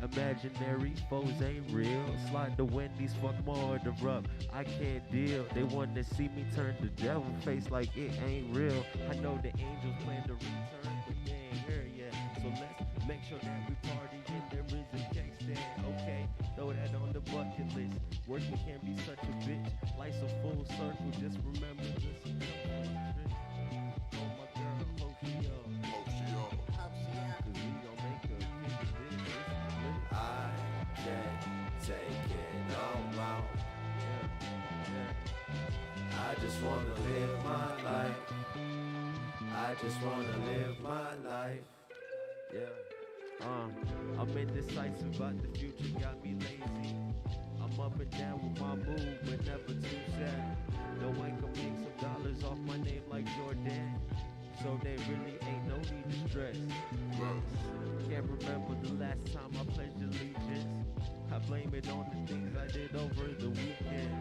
Imaginary foes ain't real. Slide the Wendy's, fuck my order up. I can't deal. They want to see me turn the devil face like it ain't real. I know the angels plan to return, but they ain't here yet. So let's make sure that we party and there is a cake stand. Okay, throw that on the bucket list. Working can be such a bitch. Life's a full circle. Just remember the circumference. Oh my girl, hope she up. Cause we gon' make a kick of this. This is lit. I can't take it no more. I just wanna live my life. I just wanna live my life. Yeah. I'm indecisive about the future, got me lazy. I'm up and down with my mood, but never too sad. No, I can make some dollars off my name like Jordan. So there really ain't no need to stress. Can't remember the last time I pledged allegiance. I blame it on the things I did over the weekend.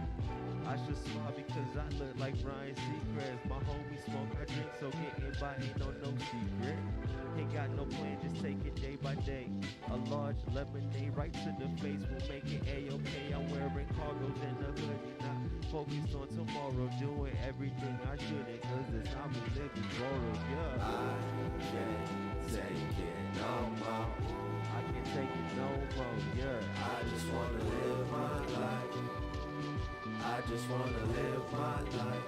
I should smile because I look like Ryan Seacrest. My homies smoke, I drink, so getting by ain't no secret. Ain't got no plan, just take it day by day. A large lemonade right to the face will make it A-okay. I'm wearing cargos and a hoodie, not focused on tomorrow. Doing everything I shouldn't, cause the time we live is borrowed, yeah. I can't take it no more. I can't take it no more, yeah. I just wanna live my life. I just wanna live my life.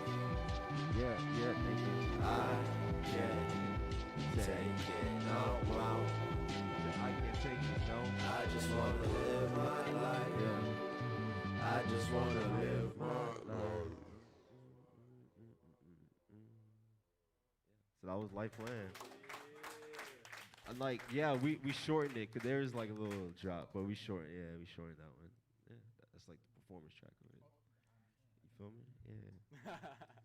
Yeah, thank you. I can't take it no more. I can't take it no. I just wanna live my life. Yeah. I just wanna live my life. So that was Life Plan. I'm like, yeah, we shortened it, cause there's like a little drop, but we shortened that one. Yeah, that's like the performance track of it. You feel me? Yeah.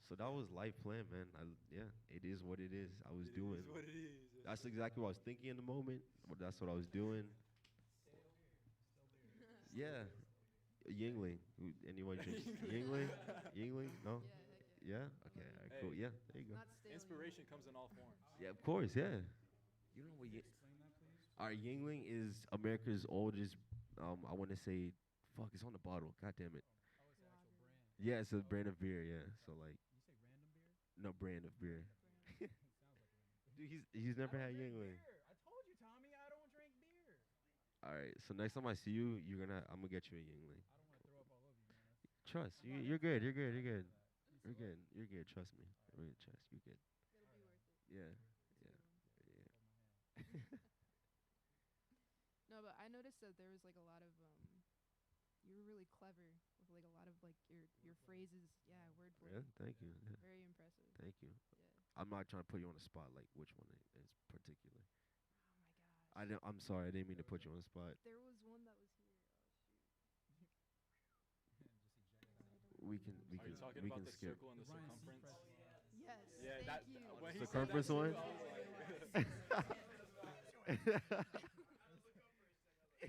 So that was life plan, man. Yeah, it is what it is. I was doing. It is what it is. That's exactly what I was thinking in the moment. But that's what I was doing. Yeah. Yingling. Anyone drinks Yingling? Yingling? No? Yeah, heck Yeah? yeah. Okay, all right, Hey. cool. Yeah, there you go. Not stale. Inspiration comes in all forms. Yeah, of course, yeah. You know what Explain that, please. Our Yingling is America's oldest, I want to say, fuck, it's on the bottle. God damn it. Oh, it's an actual brand. Yeah, it's a brand of beer, yeah. So, like, You say random beer? no brand of beer. It sounds like random beer. Dude, he's never had Yingling. I told you, Tommy, I don't drink beer. All right, so next time I see you, I'm going to get you a Yingling. I don't want to throw up all over you, man. Trust, I'm not you're gonna good, you're good, you're good. You You're said good, you're good, trust me. You're good, trust, you're good. It'll be worth it. Yeah, It's a yeah, good one. yeah. Hold my hand. No, but I noticed that there was like a lot of you were really clever with like a lot of like your phrases. Yeah, wordplay. Yeah, thank you. Yeah, Very impressive. thank you. Yeah. I'm not trying to put you on the spot, like which one is particular. Oh my gosh. I'm sorry, I didn't mean to put you on the spot. There was one that was here. Oh shoot. Just eject it out. We can Are you talking we about can the skip. circle and the Ryan circumference? Seacrest. Yes. Yeah, thank that you. when he Circumference said that one? too,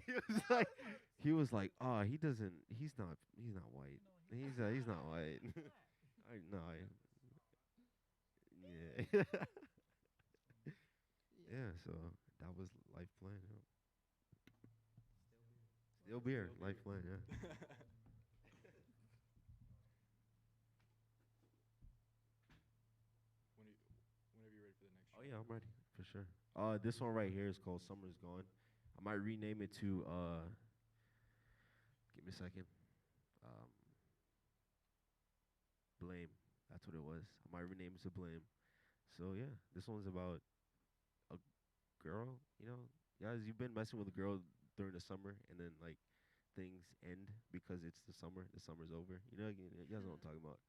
I was like, he was like, oh, he's not white. He's not white. I know. Yeah. Yeah. So that was life plan. Yeah. Still beer, Still life beer. plan. Yeah. Whenever you're ready for the next. Oh yeah, I'm ready for sure. This one right here is called "Summer's Gone." I might rename it to give me a second. Blame. That's what it was. I might rename it to Blame. So yeah, this one's about a girl. You know, guys, you've been messing with a girl during the summer, and then like things end because it's the summer. The summer's over. You know, you guys know what I'm talking about.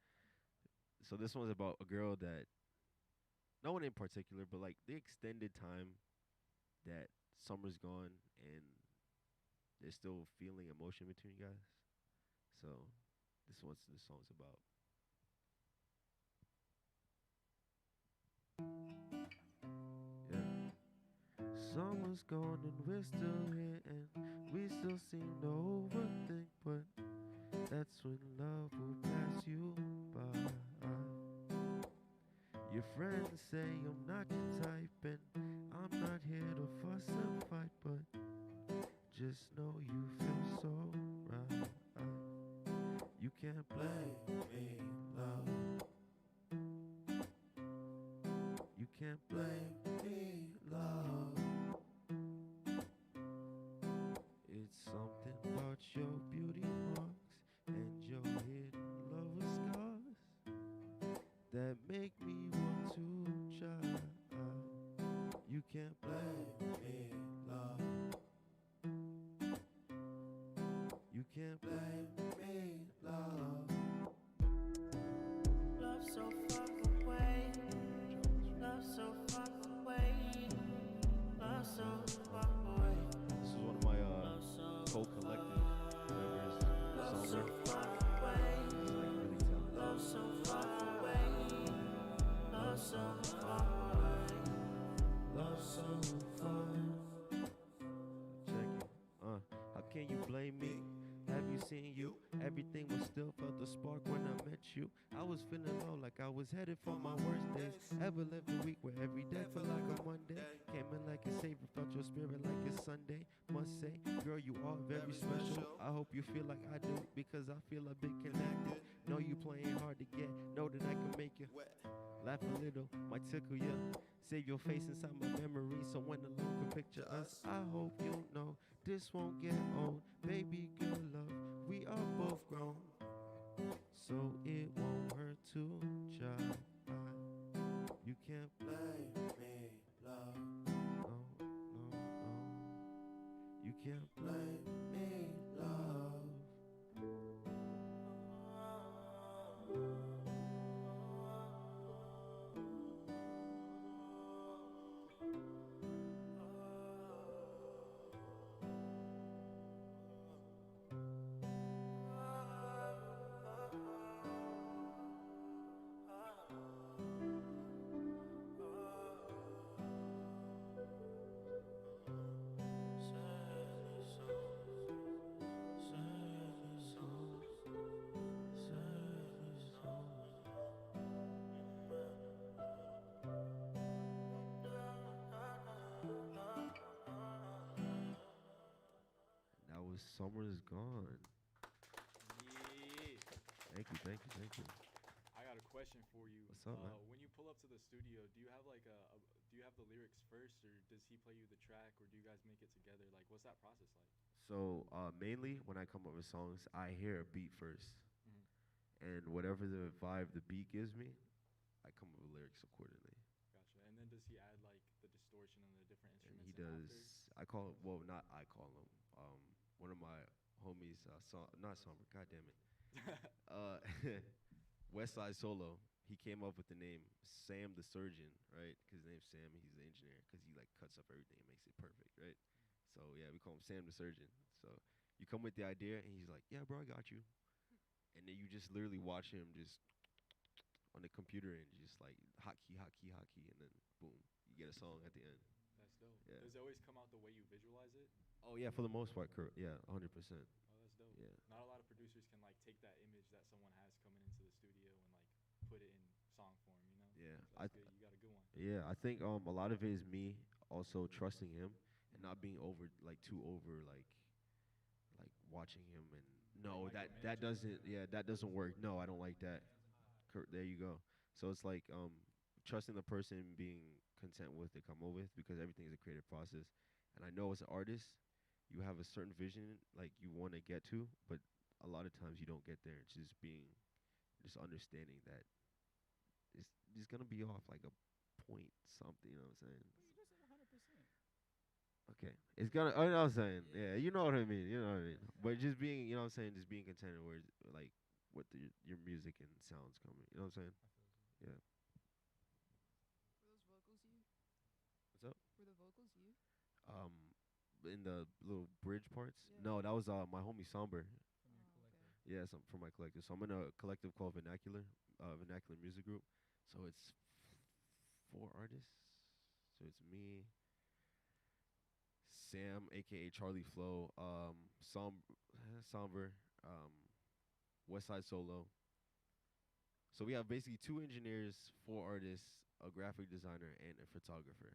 So this one's about a girl that no one in particular, but like the extended time that summer's gone and there's still feeling emotion between you guys. So this is what this song's about. Yeah. Summer's gone and we're still here and we still seem to overthink, but that's when love will pass you by. Your friends say I'm not your type and I'm not here to fuss and fight, but just know you feel so right. You can't blame me, love. You can't blame me, love. It's something about your beauty marks and your hidden lover scars that make me want to try. You can't blame me, love. You can't blame me, love. Love so far away. Love so far away. Love so far away. This is one of my Love so co-collective members, Love so Summer. far away. He's like really talented. Love so far away. Love so far away. Love so far. Check it. How can you blame me? Have you seen you? Everything was still felt the spark when I met you. I was feeling low like I was headed for my worst days. Ever lived a week where every day felt like a Monday? Came in like a savior, felt your spirit like it's Sunday. Must say, girl, you are very special. I hope you feel like I do because I feel a bit connected. Know you playing hard to get. Know that I can make you laugh a little, might tickle ya. Save your face inside my memory so when the Lord can picture us. I hope you know this won't get old. Baby girl, love, we are both grown, so it won't hurt to try. You can't blame me, love. No, no, no. You can't blame me, love. summer is gone. Yeah. Thank you. I got a question for you. What's up, man? When you pull up to the studio, do you have like do you have the lyrics first, or does he play you the track, or do you guys make it together? Like, what's that process like? So mainly when I come up with songs, I hear a beat first, Mhm. and whatever the vibe the beat gives me, I come up with lyrics accordingly. Gotcha. And then does he add like the distortion and the different And instruments he in does. after? I call well, not I call him. One of my homies, not Somber. God damn it. Uh, West Side Solo. He came up with the name Sam the Surgeon, right? Because his name's Sam. He's the engineer. Because he like cuts up everything and makes it perfect, right? So yeah, we call him Sam the Surgeon. So you come with the idea, and he's like, "Yeah, bro, I got you." And then you just literally watch him just on the computer and just like hotkey, and then boom, you get a song at the end. That's dope. Yeah. Does it always come out the way you visualize it? Oh yeah, for the most part, yeah, 100%. Oh, that's dope. Yeah. Not a lot of producers can like take that image that someone has coming into the studio and like put it in song form, you know? Yeah, So that's good. You got a good one. yeah, I think a lot of it is me also trusting him and not being over like too over like watching him and no that doesn't that doesn't work. No, I don't like that. There you go. So it's like trusting the person, being content with they come up with because everything is a creative process. And I know as an artist, you have a certain vision like you want to get to, but a lot of times you don't get there. It's just understanding that it's just gonna be off like a point something. You know what I'm saying? Well, you just said 100%. Okay, it's gonna. You know what I'm saying? Yeah, you know what I mean. You know what I mean. But just being, you know what I'm saying, just being contented where like what your music and sounds coming. You know what I'm saying? I feel you. Yeah. Were those vocals you? What's up? Were the vocals you? In the little bridge parts. Yeah. No, that was my homie Somber. From your Oh, collective. okay. Yeah, from my collective. So I'm in a collective called Vernacular Music Group. So it's 4 artists. So it's me, Sam, aka Charlie Flow, Somber, West Side Solo. So we have basically 2 engineers, 4 artists, a graphic designer, and a photographer.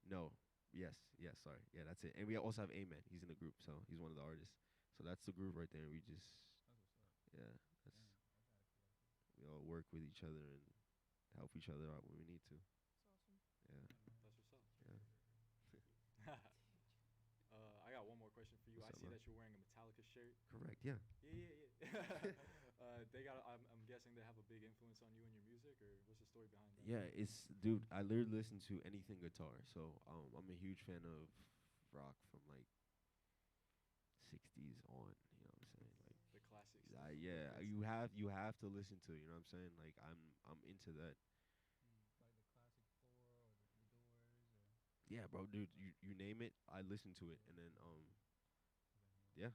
No, yes, sorry, yeah, that's it. And we also have Amen. He's in the group, so he's one of the artists. So that's the group right there. We just, That's what's up. yeah, that's Damn, I got a collective. we all work with each other and help each other out when we need to. It's awesome. Yeah, That's what's up. yeah. I got one more question for you. What's I up, see man? that you're wearing a Metallica shirt. Correct. Yeah. Yeah. They got. I'm guessing they have a big influence on you and your music, or what's the story behind that? Yeah, it's dude. I literally listen to anything guitar. So I'm a huge fan of rock from like 60s on. You know what I'm saying? Like, The classics. yeah, you have to listen to. You know what I'm saying? Like I'm into that. Like the classic 4 or the Doors or. Yeah, bro, dude. You name it, I listen to it, and then yeah,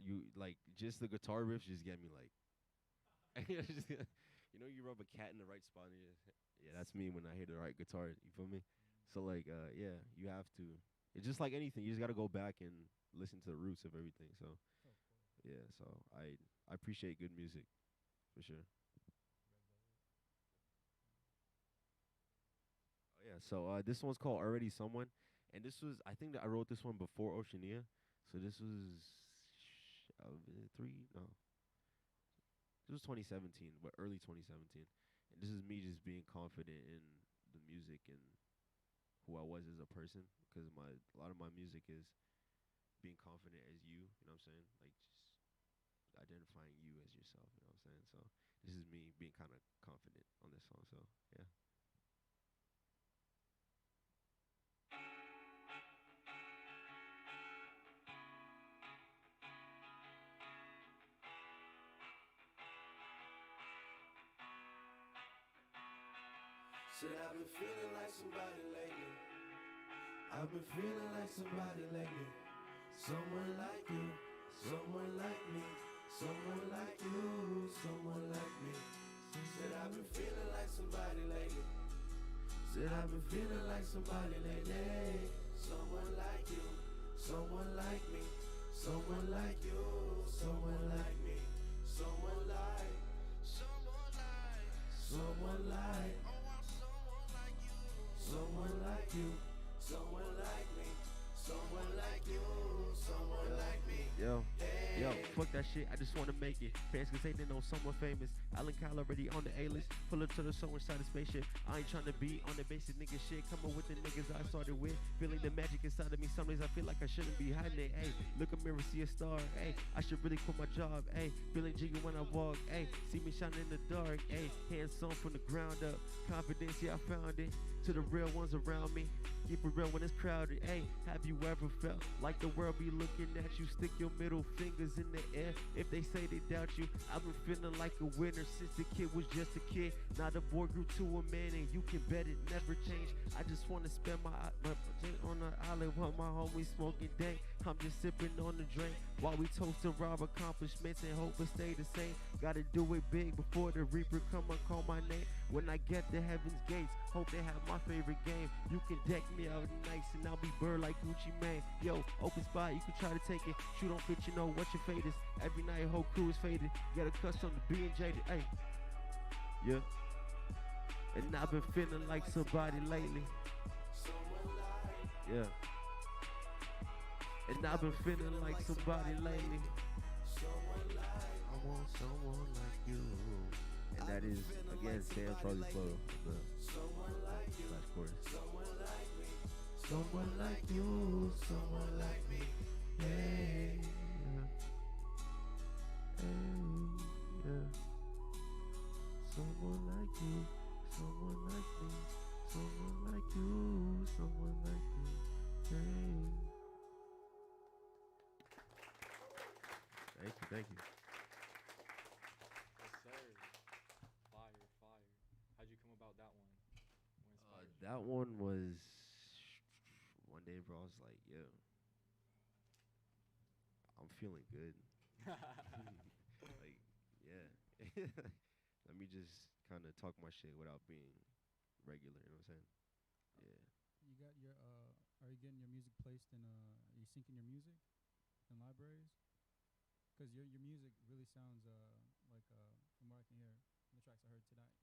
you like just the guitar riffs just get me like. You know, you rub a cat in the right spot. And you just, yeah, that's me when I hear the right guitar. You feel me? So like, yeah, you have to. It's just like anything. You just gotta go back and listen to the roots of everything. So, Oh, of course. yeah. So I appreciate good music, for sure. Red Velvet. Oh yeah. So this one's called Already Someone, and this was I think that I wrote this one before Oceania. So this was 3 no. This was 2017, but early 2017. And this is me just being confident in the music and who I was as a person. Because a lot of my music is being confident as you. You know what I'm saying? Like just identifying you as yourself. You know what I'm saying? So this is me being kind of confident on this song. So yeah. Said I've been feeling like somebody lately. I've been feeling like somebody lately. Someone like you, someone like me, someone like you, someone like me. Said I've been feeling like somebody lately. Said I've been feeling like somebody lately. Someone like you, someone like me, someone like you, someone like me, someone like, someone like. Someone like you, someone like me, someone like you, someone like fuck that shit, I just wanna make it. Fans can say they know someone famous. AllenKyle already on the A-list. Pull up to the show inside the spaceship. I ain't tryna be on the basic nigga shit. Coming with the niggas I started with. Feeling the magic inside of me. Some days I feel like I shouldn't be hiding it. Ayy, look a mirror, see a star. Ayy, I should really quit my job. Ayy, feeling jiggy when I walk. Ayy, see me shining in the dark. Ayy, hands on from the ground up. Confidence, yeah, I found it. To the real ones around me. Keep it real when it's crowded. Ayy, have you ever felt like the world be looking at you? Stick your middle fingers in the air if they say they doubt you. I've been feeling like a winner since the kid was just a kid. Now the boy grew to a man and you can bet it never changed. I just want to spend my on the island while my homies smoking dank. I'm just sipping on the drink while we toast to our accomplishments and hope it stay the same. Gotta do it big before the reaper come and call my name. When I get to heaven's gates, hope they have my favorite game. You can deck me out nice and I'll be bird like Gucci Mane. Yo, open spot, you can try to take it. Shoot on fit, you know what your fate is. Every night, whole crew is faded. Get accustomed to being jaded. Hey, yeah. And I've been feeling like somebody lately. Yeah. And I've been feeling like somebody lately. I want someone like you. And that is, again, Sam Charlie Flow. Last chorus. Someone like you, someone like me. Hey, Yeah. Hey, yeah. Someone like you, someone like me. Someone like you, someone like me. Hey. Thank you. Yes, sir. Fire, fire. How'd you come about that one? What inspired you? That one was one day, bro. I was like, yo, I'm feeling good. Like, yeah. Let me just kind of talk my shit without being regular. You know what I'm saying? Yeah. You got your are you getting your music placed in are you syncing your music in libraries? Because your music really sounds like from what I can hear from the tracks I heard tonight,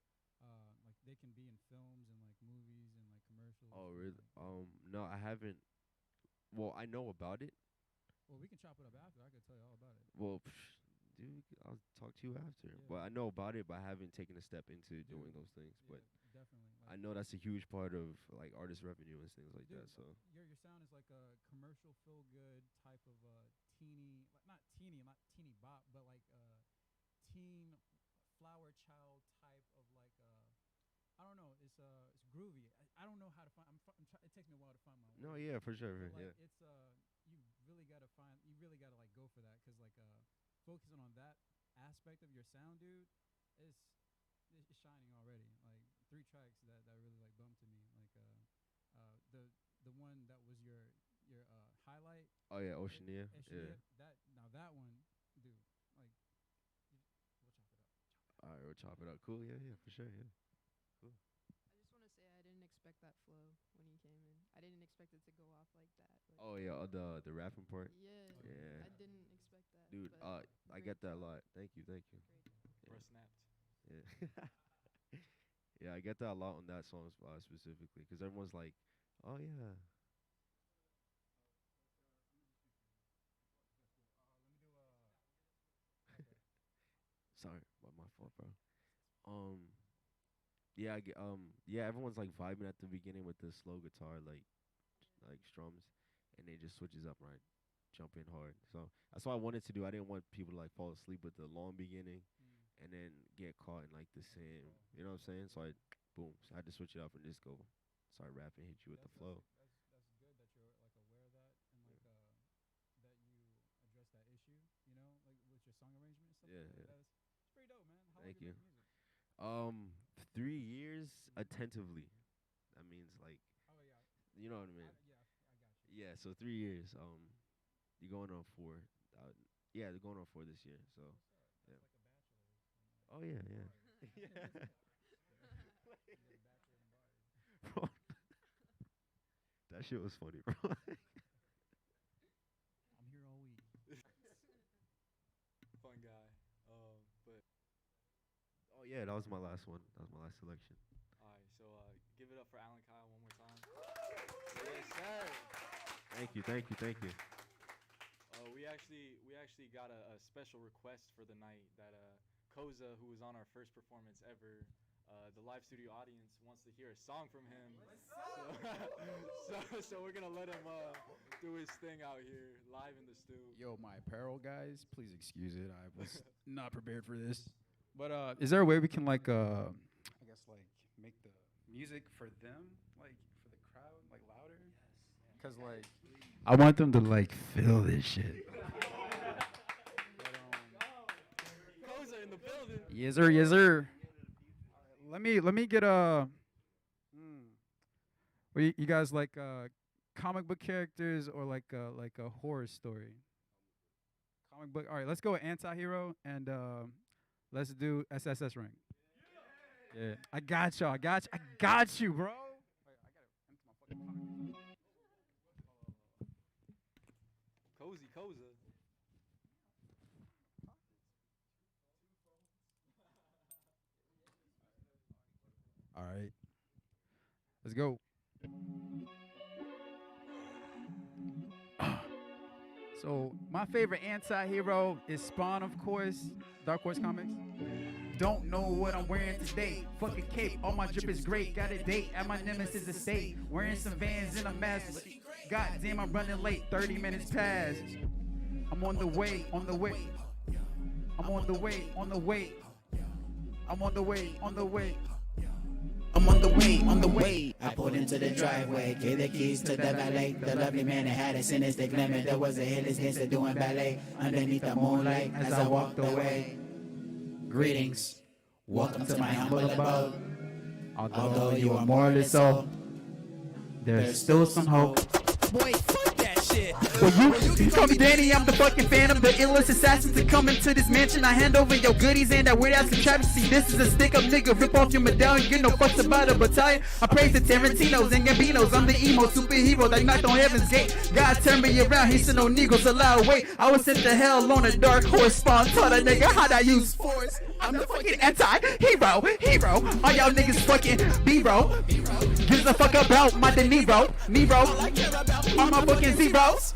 like they can be in films and like movies and like commercials. Oh, and, really? like, No, I haven't. Well, I know about it. well, we can chop it up after. I could tell you all about it. Well, dude, I'll talk to you after. Yeah. But I know about it, but I haven't taken a step into Dude, doing those things. Yeah, But definitely. I know that's a huge part of like artist revenue and things like Dude, that. So your sound is like a commercial feel good type of teeny, like not teeny bop, but like teen flower child type of like I don't know. It's groovy. I don't know how to find. It takes me a while to find my way. no, yeah, for sure, But, like, yeah. it's you really gotta find. You really gotta like go for that, cause like focusing on that aspect of your sound, dude, is it's shining already. Like 3 tracks that really like bumped to me. Like the one that was your highlight. Oh yeah, Oceania. Yeah. That one, dude. Like we'll chop it up. All right, we'll chop it up. Cool. Yeah, for sure. Yeah. I just want to say I didn't expect that flow when you came in. I didn't expect it to go off like that. Like, Oh yeah, the rapping part. yeah, Yeah. I didn't expect that. Dude, but I great get that a job. lot. Thank you. Great. Bro snapped. Yeah. Yeah, I get that a lot on that song specifically, because everyone's like, "Oh yeah." Let me do Sorry, my fault, bro. Yeah, yeah, everyone's like vibing at the beginning with the slow guitar, like strums, and it just switches up right, jump in hard. So that's what I wanted to do. I didn't want people to like fall asleep with the long beginning, and then get caught in like the same. You know what I'm saying? So boom. So I had to switch it up and just go, start rapping, hit you with the flow. That's good that you're like aware of that and like that you address that issue. You know, like with your song arrangement and stuff. Yeah, like yeah. that. It's pretty dope, man. How Thank long you. you making music? 3 years attentively. That means like, Oh yeah. you know what I mean? I got you. Yeah, so 3 years. You're going on 4. Yeah, they're going on 4 this year. So, What's up? yeah. That's like a bachelor's. Oh yeah, You yeah. get a bachelor in bars. Bro, that shit was funny, bro. I'm here all week. Fun guy. But Oh yeah, that was my last one. That was my last selection. all right, so give it up for AllenKyle one more time. Yes, sir. Thank you. We actually got a special request for the night that Koza, who was on our first performance ever, the live studio audience wants to hear a song from him. So we're gonna let him do his thing out here live in the studio. Yo, my apparel guys, please excuse it. I was not prepared for this. But is there a way we can like I guess like make the music for them, like for the crowd, like louder? Cause like I want them to like feel this shit. Koza in the building. Yes sir, yes sir. Let me get a. You guys like comic book characters or like a horror story? Comic book. All right, let's go with anti-hero and let's do SSS rank. Yeah, I got you, bro. Cozy, Koza. All right, let's go. So my favorite anti-hero is Spawn, of course, Dark Horse Comics. Don't know what I'm wearing today. Fucking cape, all my drip is great. Got a date at my nemesis estate. Wearing some Vans and a mask. Goddamn, I'm running late. 30 minutes past. I'm on the way, on the way. I'm on the way, on the way. I'm on the way, on the way. I'm on the way, on the way. I pulled into the driveway, gave the keys to the valet. The lovely man that had a sinister glimmer. There was a hideous dancer doing ballet underneath the moonlight as I walked away. Greetings, welcome to my humble abode. Although you are morally so, there's still some hope. Boy, fuck that shit. Well, you call me Danny, I'm the fucking phantom, the illest assassin to come into this mansion. I hand over your goodies and that weird ass contraption. This is a stick up nigga, rip off your medallion. Get no fucks about a battalion. I praise the Tarantinos and Gambinos. I'm the emo superhero that knocked on heaven's gate. God turned me around, he said no Negroes allowed. Wait, I was sent to hell on a dark horse spawn. Taught a nigga how to use force. I'm the fucking anti-hero. All y'all niggas fucking B-bro. Gives a fuck about my De Niro. All my fucking zeros.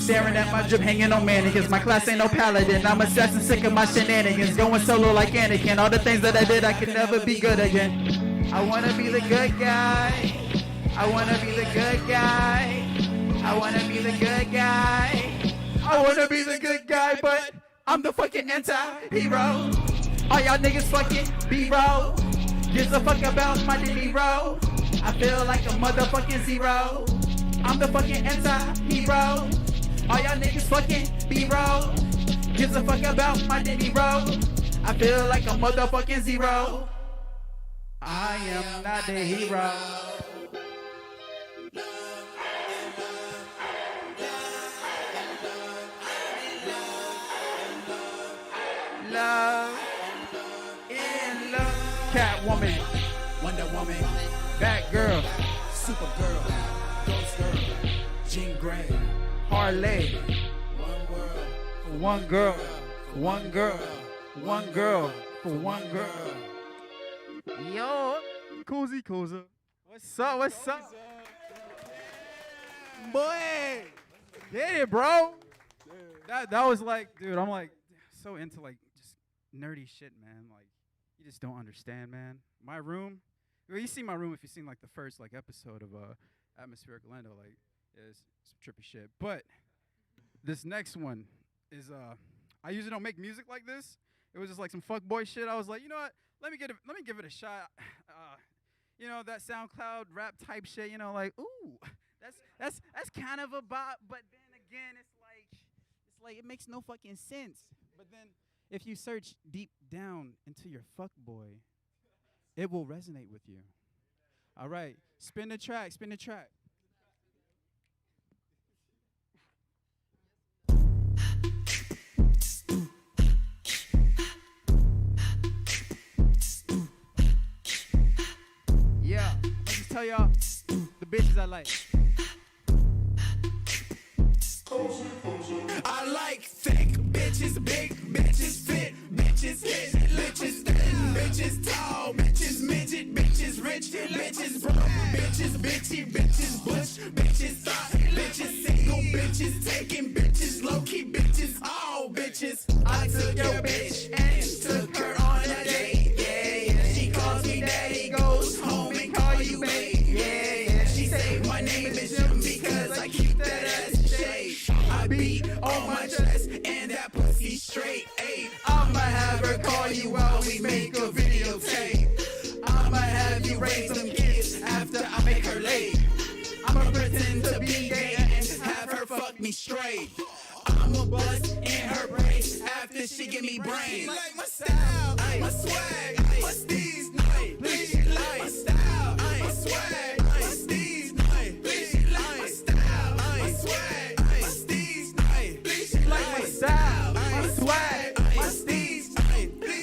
Staring at my drip, hanging on mannequins. My class ain't no paladin. I'm assassin, sick of my shenanigans. Going solo like Anakin. All the things that I did, I could never be good again. I wanna be the good guy. I wanna be the good guy. I wanna be the good guy. I wanna be the good guy, but I'm the fucking anti-hero. All y'all niggas fucking B-roll. Gives a fuck about my De Niro. I feel like a motherfucking zero. I'm the fucking anti-hero. All y'all niggas fucking B-roll. Gives a fuck about my De Niro. I feel like a motherfucking zero. I am not the hero. Love in love. Catwoman, Wonder Woman, Batgirl, Supergirl, Ghost Girl, Jean Grey, Harley. One girl, one girl, one girl, for one girl. Yo, Cozy.coxa. What's up? What's up? Boy, get it, bro. That was like, dude, I'm like so into like just nerdy shit, man. Like, you just don't understand, man. My room, well, you see my room if you've seen like the first like episode of AtmosphericOrlando, like it's some trippy shit. But this next one is I usually don't make music like this. It was just like some fuckboy shit. I was like, you know what? Let me give it a shot. You know, that SoundCloud rap type shit. You know, like, ooh, that's kind of a bop. But then again, it's like it makes no fucking sense. But then if you search deep down into your fuckboy, it will resonate with you. All right, spin the track. Yeah, let me just tell y'all the bitches I like. I like thick bitches, big bitches, fit bitches, hit bitches, thin bitches, tall bitches, midget bitches, rich bitches, broke bitches, bitchy bitches, bush bitches, thought bitches, single bitches, you raise them kids after I make her late. I'ma pretend to be gay and have her fuck me straight. I'ma bust in her brace after she give me brain. Like my style, my swag, my steez, please she like my style, my swag, my steez, please she like my style, my swag, my steez, please she like my style, my swag, my steez.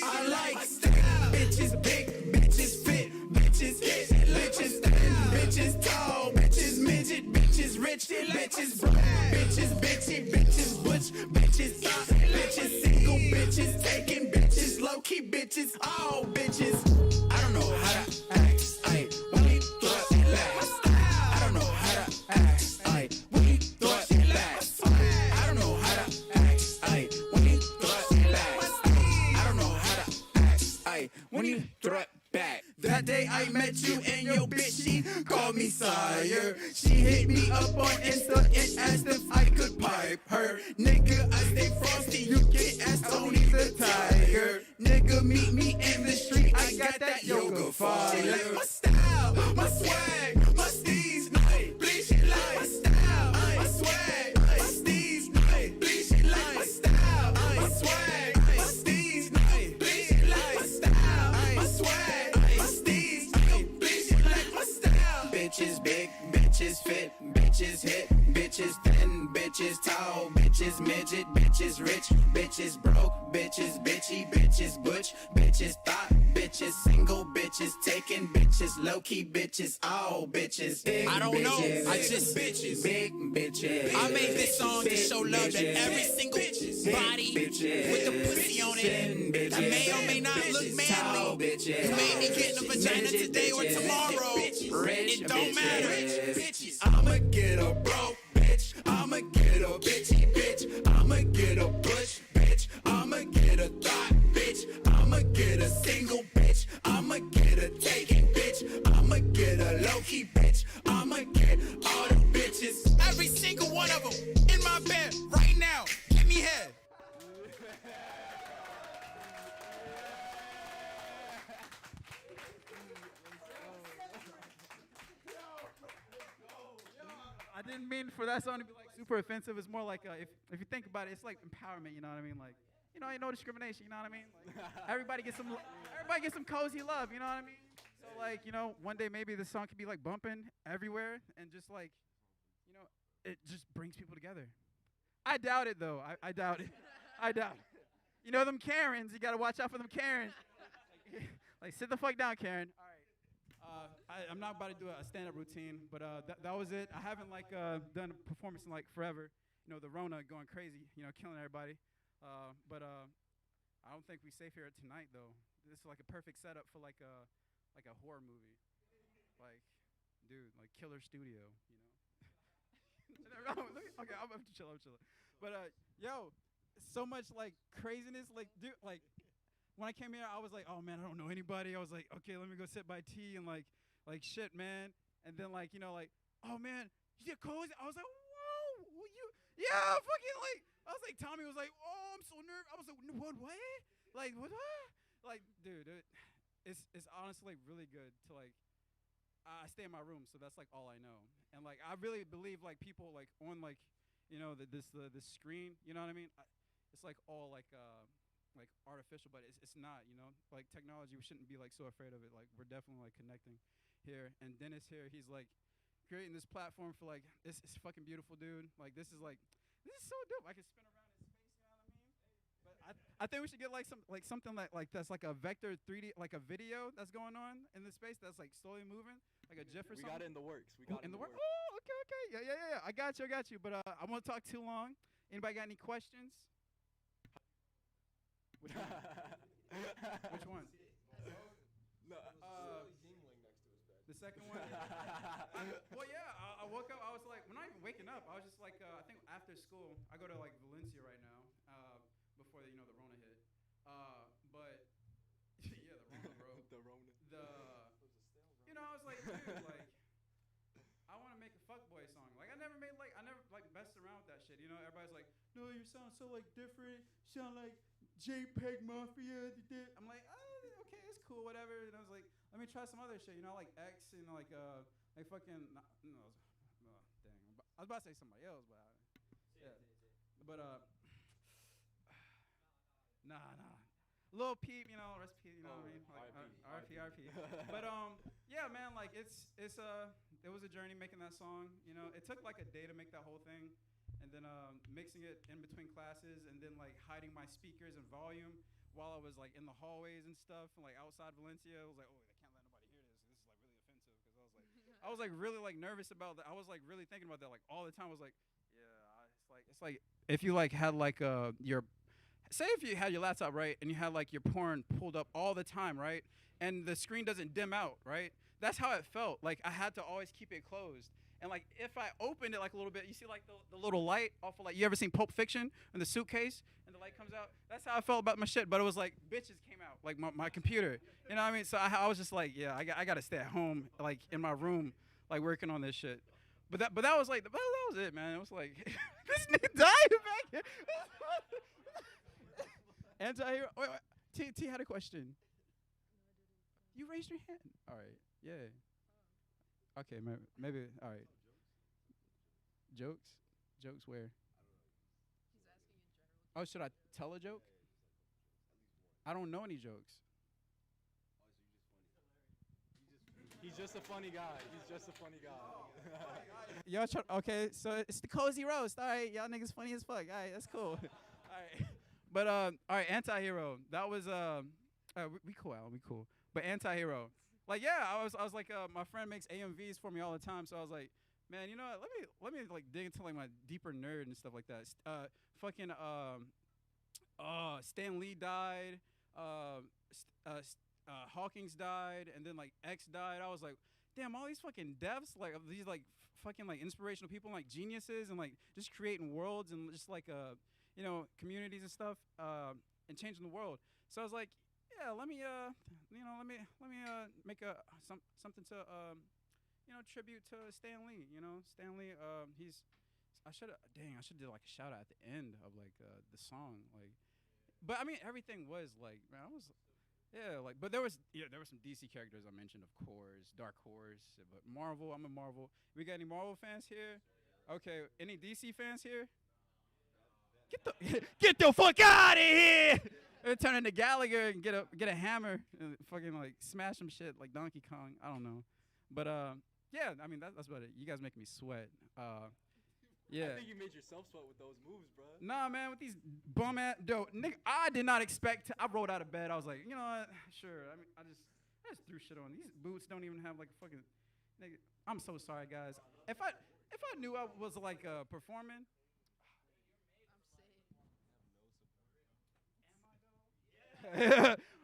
I like style, bitches big, bitches fit, bitches hit, bitches thin, bitches tall, bitches midget, bitches rich, bitches broke, bitches bitchy, bitches butch, bitches top, bitches single, bitches taking, bitches low key, bitches all bitches. I don't know how to act, when we throw it back. I don't know how to act, when we throw it back. I don't know how to act, when we throw it back. I don't know how to act, when you throw it back. That day I met you and your bitch, she called me sire. She hit me up on Insta and asked if I could pipe her. Nigga, I stay frosty, you can ask Tony the Tiger. Nigga, meet me in the street, I got that yoga fire. My style, my swag, my steez, please she like my style, my swag, my steez, please she like my style, my swag, my steez, please she like my style, my swag, my steez, please she like my style. Bitches big, bitches fit, bitches hit, bitches thin, bitches tall, bitches midget, bitches rich, bitches broke, bitches bitchy, bitches butch, bitches thought, bitches single, bitches taken, bitches low key, bitches all bitches. Big I don't know, bitches, I just bitches. Big bitches. I made this song to show love to every single body with the pussy on it that may or may not look manly. You may be getting a vagina today or tomorrow. It don't matter. I'ma get a broke bitch. I'ma get a bitchy bitch. I'ma get a bush bitch. I'ma get a thought bitch. I'ma get a single bitch. I'ma get a taken bitch. I'ma get a low key bitch. I'ma get all the bitches. Every single one of them in my bed right now. Give me head. I didn't mean for that song to be like super offensive. It's more like if you think about it, it's like empowerment. You know what I mean? Like, ain't no discrimination. You know what I mean? Like, everybody gets some cozy love. You know what I mean? So like, one day maybe this song could be like bumping everywhere and just like, it just brings people together. I doubt it though. I doubt it. I doubt it. Them Karens. You gotta watch out for them Karens. Like sit the fuck down, Karen. All right. I'm not about to do a stand-up routine, but that was it. I haven't done a performance in forever. The Rona going crazy, killing everybody. But I don't think we're safe here tonight though. This is like a perfect setup for like a horror movie. Like, dude, like Killer Studio, Okay, I'm chill. But yo, so much like craziness. Like, dude, like when I came here, I was like, oh man, I don't know anybody. I was like, okay, let me go sit by tea and like shit, man. And then oh man, you did Cozy? I was like, whoa, yeah, fucking like. I was like, Tommy was like, oh, I'm so nervous. I was like, what? Like, what? Like, dude, it's honestly really good to like. I stay in my room, so that's like all I know. And like, I really believe like people like on like, this screen. You know what I mean? It's like all like artificial, but it's not. Like technology, we shouldn't be like so afraid of it. Like we're definitely like connecting here. And Dennis here, he's like creating this platform for like it's fucking beautiful, dude. Like this is so dope. I can spin around in space, you know what I mean? But I think we should get something like that's like a vector 3D, like a video that's going on in the space that's like slowly moving, like a GIF or something. We got it in the works. In the works. Oh, okay. Yeah. I got you. But I won't talk too long. Anybody got any questions? Which one? No. The second one? I woke up, I was like, when I even waking up, I was just like, I think after school, I go to like Valencia right now, before the Rona hit. But, yeah, the Rona, bro. The Rona. I was like, dude, like, I want to make a fuckboy song. Like, I never messed around with that shit. Everybody's like, no, you sound so like different. You sound like JPEG Mafia. I'm like, okay, it's cool, whatever. And I was like, let me try some other shit, you know, like X and like fucking no, dang, I was about to say somebody else, but yeah, but nah. Lil Peep, you know, rest Peep, you know what I mean? Like, RP. But yeah, man, like it was a journey making that song. You know, it took like a day to make that whole thing, and then mixing it in between classes, and then like hiding my speakers and volume while I was like in the hallways and stuff, and like outside Valencia. I was like, oh, they can't let nobody hear this. This is like really offensive because I was like really like nervous about that. I was like really thinking about that like all the time. I was like, yeah, it's like if you like had like your say if you had your laptop, right, and you had like your porn pulled up all the time, right, and the screen doesn't dim out, right? That's how it felt. Like I had to always keep it closed. And like if I opened it like a little bit, you see like the little light off of like, you ever seen Pulp Fiction in the suitcase and the light comes out? That's how I felt about my shit. But it was like bitches came out, like my computer. You know what I mean? So I was just like, yeah, I got to stay at home, like in my room, like working on this shit. But that was like, that was it, man. It was like, this nigga died back here. Anti-hero. Wait. T had a question. You raised your hand. All right. Yeah. Okay. Maybe. All right. Jokes. Jokes where? He's asking in general. Oh, should I tell a joke? I don't know any jokes. He's just a funny guy. Y'all okay, so it's the cozy roast. All right, y'all niggas funny as fuck. All right, that's cool. All right. But all right, anti-hero. That was we cool, Alan, we cool. But anti-hero. Like yeah, I was like my friend makes AMVs for me all the time, so I was like, man, you know what? Let me like dig into like my deeper nerd and stuff like that. Fucking Stan Lee died. Hawkins died, and then like X died. I was like, damn, all these fucking devs, like these like fucking like inspirational people, like geniuses, and like just creating worlds and just like you know, communities and stuff, and changing the world. So I was like, yeah, let me make something to you know, tribute to Stan Lee. You know, Stan Lee. I should do like a shout out at the end of like the song, like. But I mean, everything was like, man, but there was some DC characters I mentioned, of course, Dark Horse, but Marvel. I'm a Marvel. We got any Marvel fans here? Okay, any DC fans here? Get the fuck out of here! Turn into Gallagher and get a hammer and fucking like smash some shit like Donkey Kong. I don't know, but yeah, I mean that's about it. You guys making me sweat. Yeah. I think you made yourself sweat with those moves, bro. Nah, man, with these bum ass nigga, I did not expect. I rolled out of bed. I was like, you know what? Sure. I mean, I just threw shit on. These boots don't even have like a fucking. Nigga, I'm so sorry, guys. If I knew I was like performing.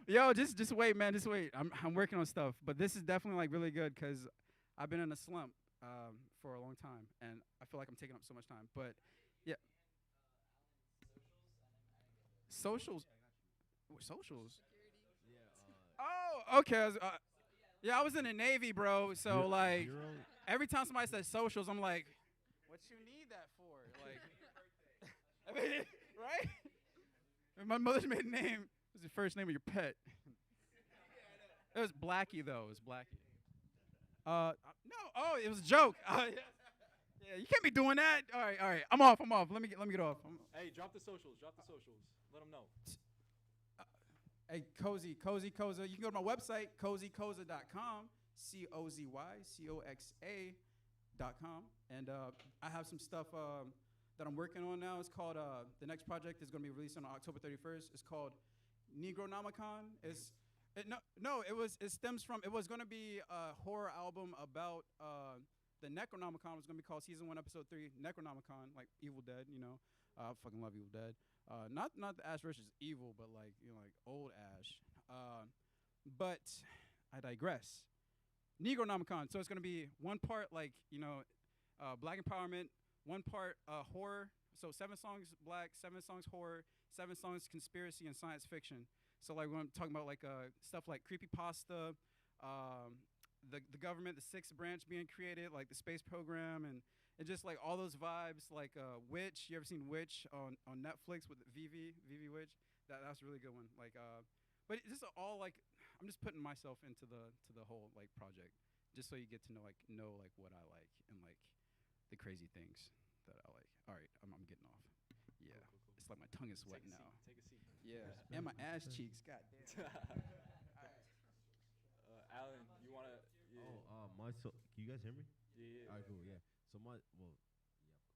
Yo, just wait, man. Just wait. I'm working on stuff, but this is definitely like really good because I've been in a slump for a long time, and I feel like I'm taking up so much time. But yeah, socials. Oh, okay. I was in the Navy, bro. So like, every time somebody says socials, I'm like, what you need that for? Like, I mean, right? My mother's maiden name was the first name of your pet. It was Blackie, though. It was Blackie. No. Oh, it was a joke. Yeah, you can't be doing that. All right. I'm off. Let me get off. Hey, drop the socials. Let them know. Hey, Cozy.coxa. You can go to my website, Cozy.coxa.com, COZYCOXA.com, and I have some stuff that I'm working on now. It's called the next project is going to be released on October 31st. It's called Negronomicon. It was going to be a horror album about the Necronomicon. Was going to be called Season 1, Episode 3, Necronomicon, like Evil Dead, you know. I fucking love Evil Dead. Not the Ash versus Evil, but like, you know, like old Ash. But I digress. Negronomicon. So it's going to be one part like, you know, black empowerment, one part horror. So 7 songs black, 7 songs horror, 7 songs conspiracy and science fiction. So like when I'm talking about like stuff like creepypasta, the government, the 6th branch being created, like the space program, and just like all those vibes, like Witch. You ever seen Witch on Netflix with Vivi Witch? That's a really good one. Like, but it's just all like I'm just putting myself into the whole like project, just so you get to know like what I like and like the crazy things that I like. All right, I'm getting off. Yeah, Cool. it's like my tongue is wet Take a now. seat. Take a seat. Yeah, and my ass cheeks. God damn. Allen, you wanna? Yeah. Can you guys hear me? Yeah. All right, cool. Yeah. So yeah,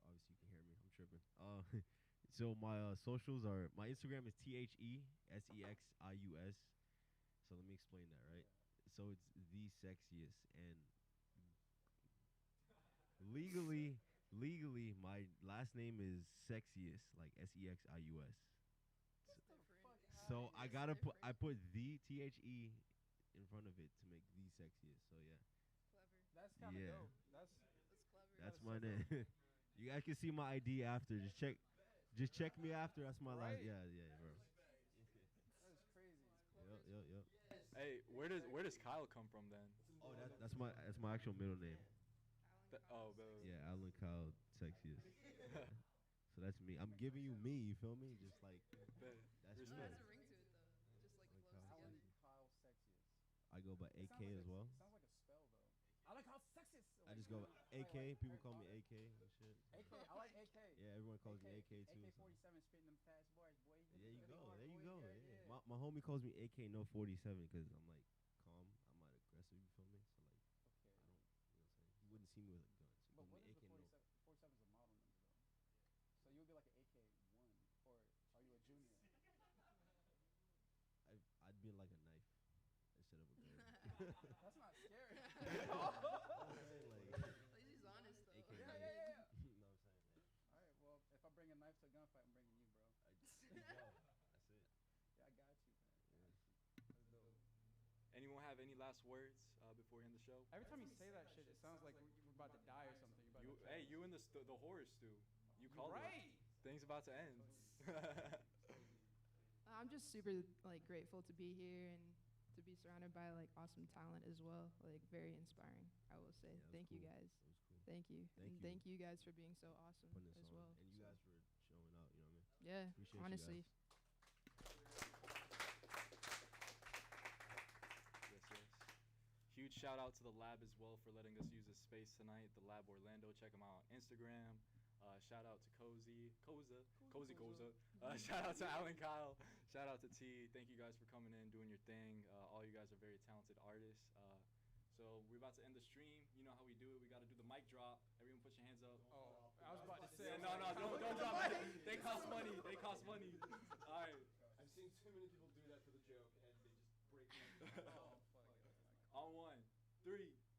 obviously you can hear me. I'm tripping. So my socials are my Instagram is TheSexius. So let me explain that, right? So it's the sexiest, and legally my last name is sexiest, like Sexius. So I put the THE in front of it to make the sexiest. So yeah. Clever. That's kind of Yeah. dope. That's clever. That's my name. You guys can see my ID after. Just check me after. That's my last. Right. Yeah, bro. That is crazy. Yep. Hey, where does Kyle come from then? Oh, that's my actual middle name. Yeah. Yeah, AllenKyle Sexiest. So that's me. I'm giving you me. You feel me? Just like that's It me. has a ring to it though. Just like it flows together. AllenKyle Sexiest. I go by It AK as well. Sounds like a spell though. AllenKyle Sexiest. I just go AK. People call me AK and shit. AK. I like AK. Yeah, everyone calls me AK too. So. AK-47 spitting them fast bars, boy. There you go. Hard, There you boy. go. Yeah. My homie calls me AK no 47 because I'm like calm. I'm not aggressive. You feel me? So like Okay. I don't. You know what I'm saying? He wouldn't see me with a gun. So he But calls what me is AK the no. 47 is a model number though? So you would be like an AK-1, or are you a junior? I'd be like a knife instead of a gun. That's not scary. like, At least he's honest though. AK Yeah. you know what I'm saying? Yeah. All right. Well, if I bring a knife to a gunfight, I'm bringing you, bro. That's it. Yeah, I got you, man. Yeah. That's dope. Anyone have any last words before we end the show? Every time you say that shit, it sounds like we're about to die or something. You and the horror stew. You called right. it. Things about to end. I'm just super like grateful to be here and to be surrounded by like awesome talent as well. Like very inspiring, I will say. Yeah, Thank you cool. guys. That was cool. Thank you. Thank And you. thank you guys for being so awesome Putting this as on. well. And you So, guys for showing out, you know what I mean? yeah, Appreciate you honestly. guys. Yes. Huge shout out to the lab as well for letting us use this space tonight. The Lab Orlando. Check them out on Instagram. Shout out to Cozy.coxa. Shout out to AllenKyle. Shout out to T. Thank you guys for coming in, doing your thing. All you guys are very talented artists. So we're about to end the stream. You know how we do it. We got to do the mic drop. Everyone put your hands up. Oh, I was about to say. No, don't drop it. They cost money. All right. I've seen too many people do that for the joke, and they just break. On 1, 3.